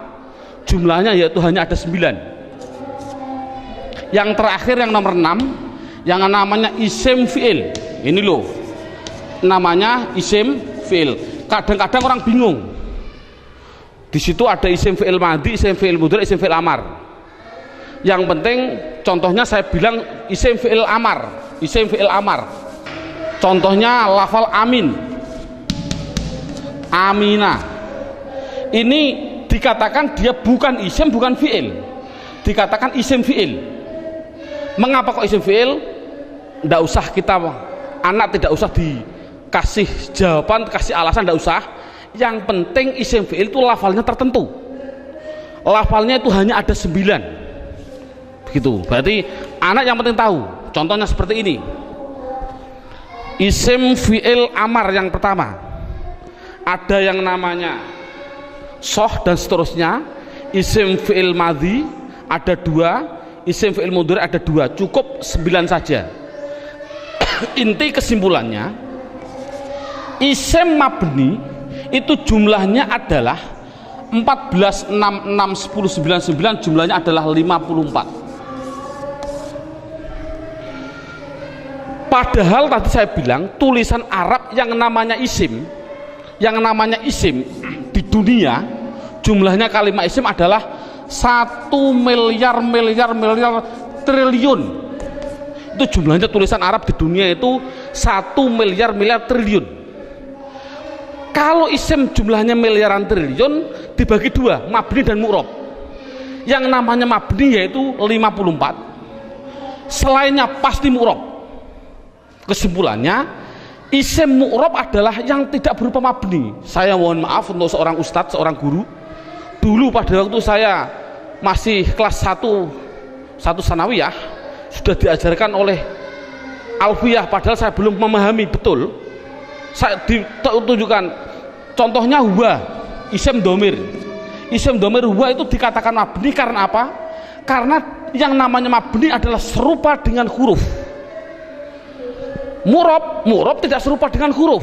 Jumlahnya yaitu hanya ada 9. Yang terakhir yang nomor 6, yang namanya isim fi'il. Ini loh, namanya isim fi'il. Kadang-kadang orang bingung. Di situ ada isim fi'il madhi, isim fi'il mudhari, isim fi'il amar. Yang penting contohnya saya bilang isim fi'il amar, isim fi'il amar. Contohnya lafal amin, amina. Ini dikatakan dia bukan isim, bukan fi'il. Dikatakan isim fi'il. Mengapa kok isim fi'il? Tidak usah kita, anak tidak usah dikasih jawaban, kasih alasan, tidak usah. Yang penting isim fi'il itu lafalnya tertentu. Lafalnya itu hanya ada 9. Begitu. Berarti anak yang penting tahu. Contohnya seperti ini. Isim fi'il amar yang pertama. Ada yang namanya soh dan seterusnya. Isim fi'il madhi ada 2. Isim fi'il mudhari ada 2. Cukup 9 saja. Inti kesimpulannya, isim mabni itu jumlahnya adalah 14, 6, 6, 10, 9, 9, jumlahnya adalah 54. Padahal tadi saya bilang tulisan Arab yang namanya isim di dunia jumlahnya kalimat isim adalah 1 miliar triliun. Itu jumlahnya tulisan Arab di dunia itu 1 miliar triliun. Kalau isim jumlahnya miliaran triliun dibagi dua, mabni dan mu'rob. Yang namanya mabni yaitu 54, selainnya pasti mu'rob. Kesimpulannya, isim mu'rob adalah yang tidak berupa mabni. Saya mohon maaf untuk seorang ustadz, seorang guru, dulu pada waktu saya masih kelas 1 sanawiyah sudah diajarkan oleh alfiyah, padahal saya belum memahami betul. Saya ditunjukkan contohnya huwa, isim domir. Isim domir huwa itu dikatakan mabni karena apa? Karena yang namanya mabni adalah serupa dengan huruf. Mu'rob tidak serupa dengan huruf.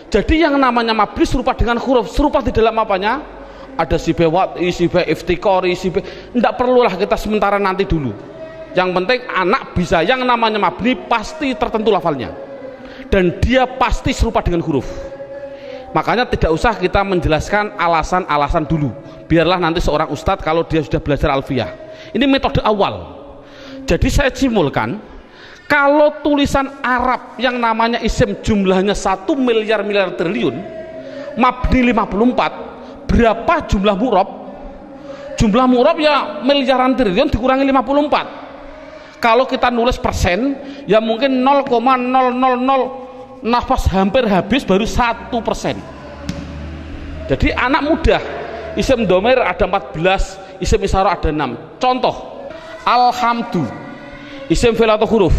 Jadi yang namanya mabni serupa dengan huruf. Serupa di dalam apanya? Ada sifat wad'i, sifat iftikori, sifat. Tidak perlulah kita sementara, nanti dulu. Yang penting anak bisa, yang namanya mabni pasti tertentu lafalnya dan dia pasti serupa dengan huruf. Makanya tidak usah kita menjelaskan alasan-alasan dulu, biarlah nanti seorang ustadz kalau dia sudah belajar alfiyah. Ini metode awal. Jadi saya simpulkan, kalau tulisan Arab yang namanya isim jumlahnya 1 miliar triliun, mabni 54, berapa jumlah mu'rob? Jumlah mu'rob ya miliaran triliun dikurangi 54. Kalau kita nulis persen, ya mungkin 0,000 nafas hampir habis baru 1%. Jadi anak mudah. Isim domir ada 14, isim isyarah ada 6. Contoh, alhamdu, isim fi'il atau huruf?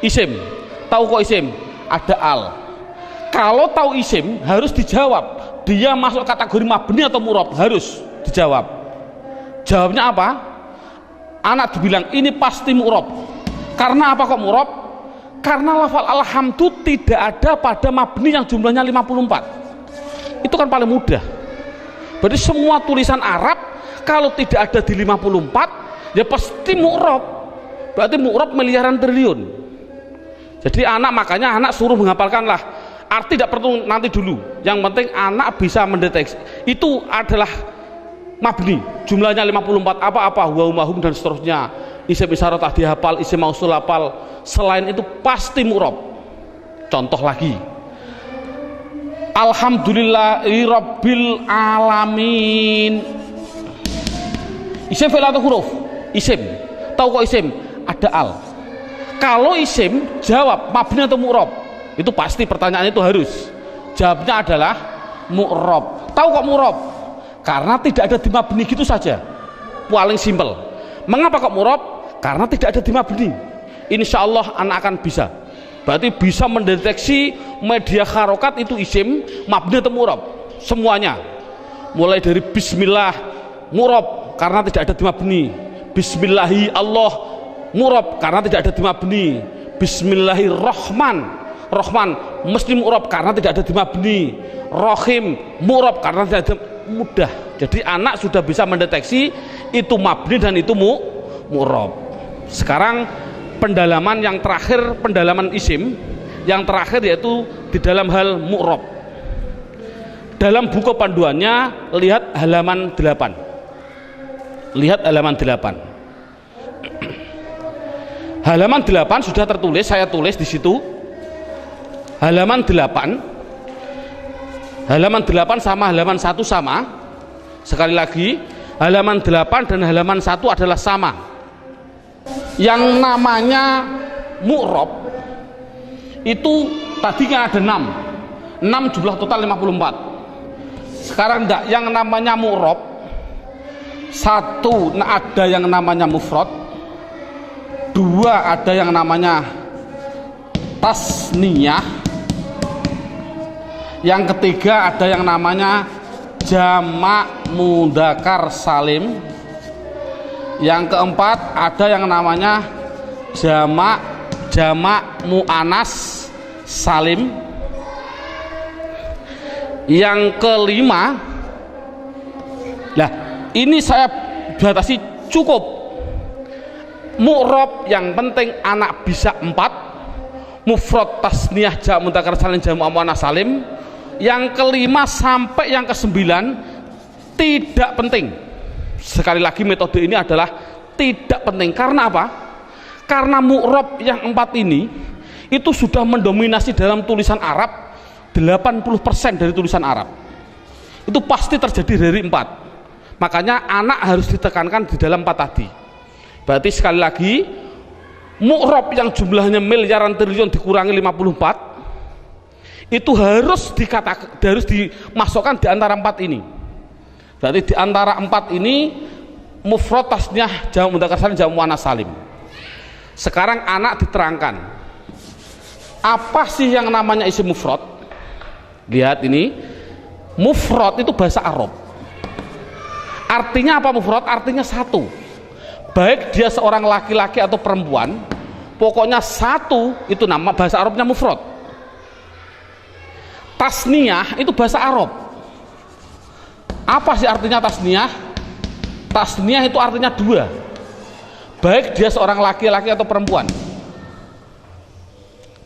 Isim. Tahu kok isim? Ada al. Kalau tahu isim harus dijawab, dia masuk kategori mabni atau mu'rob, harus dijawab. Jawabnya apa? Anak dibilang ini pasti mu'rob. Karena apa kok mu'rob? Karena lafal alhamdu tidak ada pada mabni yang jumlahnya 54. Itu kan paling mudah. Berarti semua tulisan Arab kalau tidak ada di 54 ya pasti mu'rob. Berarti mu'rob miliaran triliun. Jadi makanya anak suruh menghafalkanlah. Arti tidak perlu nanti dulu. Yang penting anak bisa mendeteksi. Itu adalah mabni, jumlahnya 54, apa-apa, huwa hum dan seterusnya. Isim isyarah tak dihafal, isim mausul hafal. Selain itu pasti mu'rob. Contoh lagi, alhamdulillahi rabbil alamin. Isim fi'il atau huruf? Isim. Tahu kok isim? Ada al. Kalau isim jawab mabni atau mu'rob? Itu pasti pertanyaan itu harus. Jawabnya adalah mu'rob. Tahu kok mu'rob? Karena tidak ada di mabni, gitu saja, paling simpel. Mengapa kok mu'rob? Karena tidak ada di mabni. Insya Allah anak akan bisa. Berarti bisa mendeteksi media harokat itu isim, mabni atau mu'rob, semuanya. Mulai dari bismillah mu'rob karena tidak ada di mabni. Bismillahi Allah mu'rob karena tidak ada di mabni. Bismillahirrahman Rahman mesti mu'rob karena tidak ada di mabni. Rohim mu'rob karena tidak ada. Mudah. Jadi anak sudah bisa mendeteksi itu mabni dan itu mu'rob. Sekarang pendalaman yang terakhir, pendalaman isim yang terakhir yaitu di dalam hal mu'rob. Dalam buku panduannya lihat halaman 8. Lihat halaman 8. Halaman 8 sudah tertulis, saya tulis di situ. Halaman 8. Halaman 8 sama halaman 1 sama. Sekali lagi, halaman 8 dan halaman 1 adalah sama. Yang namanya mu'rob itu tadi kan ada 6 jumlah total 54. Sekarang enggak, yang namanya mu'rob 1 ada yang namanya mufrad, 2 ada yang namanya tasniyah, yang ketiga ada yang namanya jamak mudzakkar salim, yang keempat ada yang namanya jamak muannas salim, yang kelima, lah ini saya batasi cukup mu'rob yang penting anak bisa 4, mufrad tasniyah jamak mudzakkar salim jamak muannas salim. Yang kelima sampai yang ke-9 tidak penting. Sekali lagi metode ini adalah tidak penting. Karena apa? karena mu'rob yang 4 ini itu sudah mendominasi dalam tulisan Arab. 80% dari tulisan Arab itu pasti terjadi dari 4. Makanya anak harus ditekankan di dalam 4 tadi. Berarti sekali lagi, mu'rob yang jumlahnya miliaran triliun dikurangi 54 itu harus dimasukkan di antara 4 ini. Berarti di antara 4 ini mufrad, tasniyah, jamak mudzakkar salim, jamak muannats salim. Sekarang anak diterangkan apa sih yang namanya isim mufrad. Lihat ini, mufrad itu bahasa Arab. Artinya apa mufrad? Artinya satu, baik dia seorang laki-laki atau perempuan, pokoknya satu, itu nama bahasa Arabnya mufrad. Tasniyah itu bahasa Arab. Apa sih artinya tasniyah? Tasniyah itu artinya 2, baik dia seorang laki-laki atau perempuan.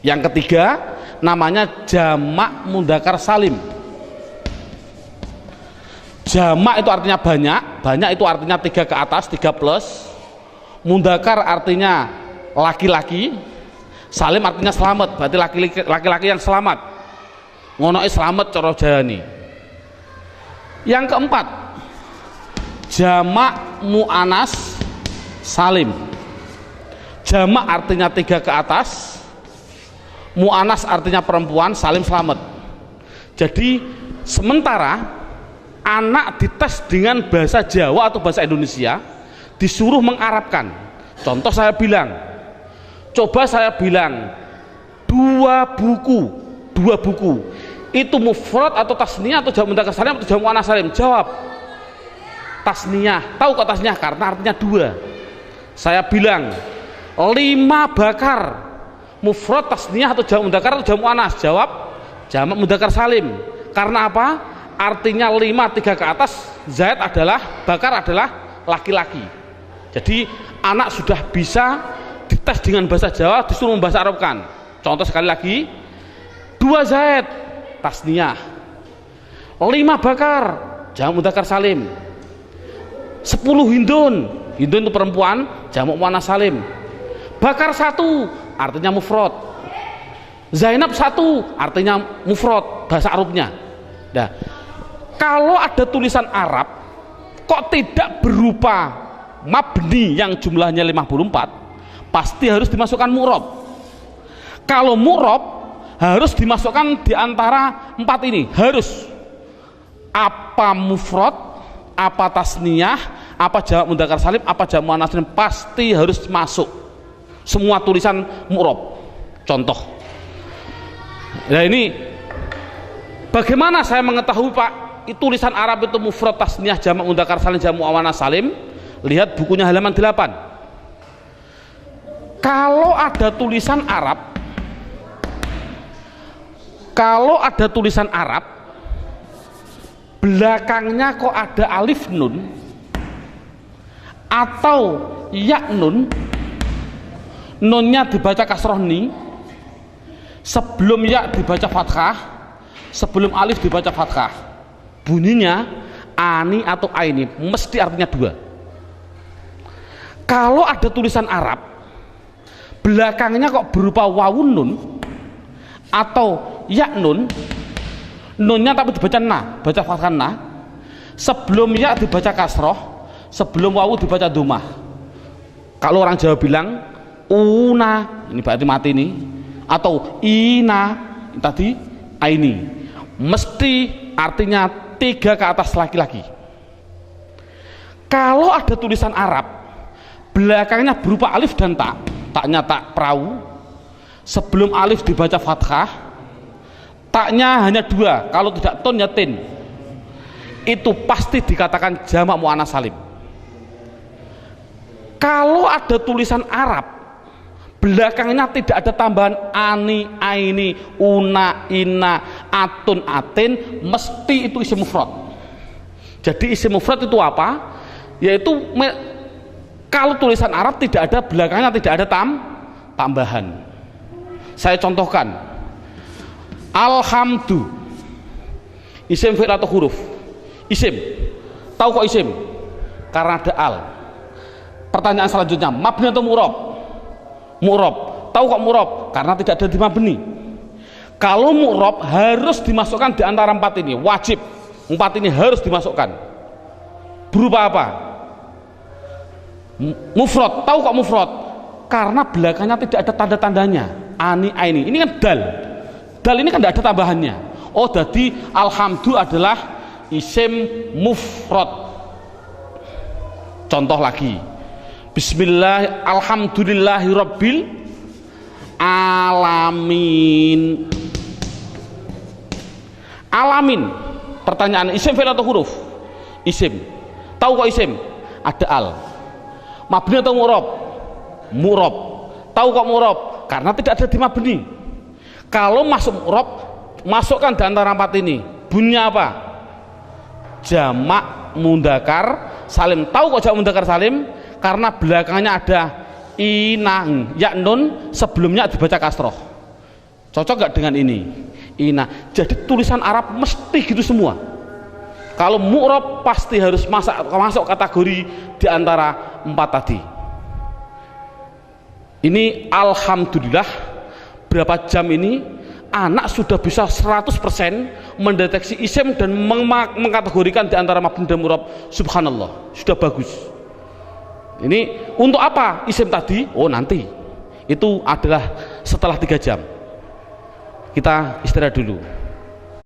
Yang ketiga namanya jamak mudzakkar salim. Jamak itu artinya banyak, banyak itu artinya 3 ke atas, 3 plus. Mudzakkar artinya laki-laki, salim artinya selamat, berarti laki-laki yang selamat. Ngono selamat cara jani. Yang keempat, jamak muannats salim. Jamak artinya 3 ke atas, muannats artinya perempuan, salim selamat. Jadi sementara anak dites dengan bahasa Jawa atau bahasa Indonesia, disuruh mengarabkan. Contoh saya bilang, coba saya bilang 2 buku itu mufrad atau tasniyah atau jamak mudzakkar salim atau jamak muannats salim? Jawab tasniyah. Tahu kok tasniyah? Karena artinya 2. Saya bilang 5 bakar, mufrad, tasniyah atau jamak mudzakkar atau jamak muannats? Jawab jamak mudzakkar salim. Karena apa? Artinya 5, 3 ke atas, zaid adalah, bakar adalah laki-laki. Jadi anak sudah bisa dites dengan bahasa Jawa, disuruh membahasa Arabkan. Contoh sekali lagi, 2 zaid tasniyah, 5 bakar jamak mudzakkar salim, 10 hindun itu perempuan, jamak muannats salim. Bakar 1 artinya mufrad, Zainab 1 artinya mufrad bahasa Arabnya. Nah, kalau ada tulisan Arab kok tidak berupa mabni yang jumlahnya 54, pasti harus dimasukkan mu'rob. Kalau mu'rob harus dimasukkan di antara 4 ini, harus apa mufrad, apa tasniyah, apa jamak mudzakkar salim, apa jamak muannats salim, pasti harus masuk semua tulisan mu'rob. Contoh, nah ini bagaimana saya mengetahui Pak tulisan Arab itu mufrad, tasniyah, jamak mudzakkar salim, jamak muannats salim? Lihat bukunya halaman 8. Kalau ada tulisan Arab, belakangnya kok ada alif nun atau ya nun, nunnya dibaca kasroh ni, sebelum ya dibaca fathah, sebelum alif dibaca fathah, bunyinya ani atau aini, mesti artinya 2. Kalau ada tulisan Arab belakangnya kok berupa wawun nun atau ya nun, nunnya tapi dibaca na, baca fathah na, sebelum ya dibaca kasroh, sebelum wawu dibaca dhammah. Kalau orang Jawa bilang una, ini berarti mati nih, atau ina tadi aini, mesti artinya 3 ke atas laki-laki. Kalau ada tulisan Arab belakangnya berupa alif dan ta, taknya tak perahu, sebelum alif dibaca fathah, taknya hanya 2, kalau tidak ton ya tin, itu pasti dikatakan jamak muannats salim. Kalau ada tulisan Arab belakangnya tidak ada tambahan ani, aini, una, ina, atun, atin, mesti itu isim mufrad. Jadi isim mufrad itu apa? Yaitu kalau tulisan Arab tidak ada belakangnya tidak ada tambahan. Saya contohkan, alhamdu, isim fi'il atau huruf? Isim. Tahu kok isim? Karena ada al. Pertanyaan selanjutnya, mabni atau mu'rob? mu'rob. Tahu kok mu'rob? Karena tidak ada di mabni. Kalau mu'rob harus dimasukkan di antara 4 ini, wajib 4 ini harus dimasukkan. Berupa apa? Mufrad. Tahu kok mufrad? Karena belakangnya tidak ada tanda-tandanya. Ani, aini. Ini kan dal. Dal ini kan tidak ada tambahannya. Oh, jadi alhamdu adalah isim mufrad. Contoh lagi. Bismillah, alhamdulillahi rabbil alamin. Alamin. Pertanyaan, isim fi'il atau huruf? Isim. Tahu kok isim? Ada al. Mabni atau mu'rob? Mu'rob. Tahu kok mu'rob? Karena tidak ada di mabni. Kalau masuk mu'rob, masukkan di antara 4 ini. Bunyinya apa? Jamak mudzakkar salim. Tahu kok jamak mudzakkar salim? Karena belakangnya ada inang, ya nun, sebelumnya dibaca kasroh. Cocok gak dengan ini? Ina. Jadi tulisan Arab mesti gitu semua. Kalau mu'rob pasti harus masuk kategori di antara 4 tadi. Ini alhamdulillah berapa jam ini anak sudah bisa 100% mendeteksi isim dan mengkategorikan di antara mabni dan mu'rob. Subhanallah, sudah bagus. Ini untuk apa isim tadi? Oh, nanti. Itu adalah setelah 3 jam. Kita istirahat dulu.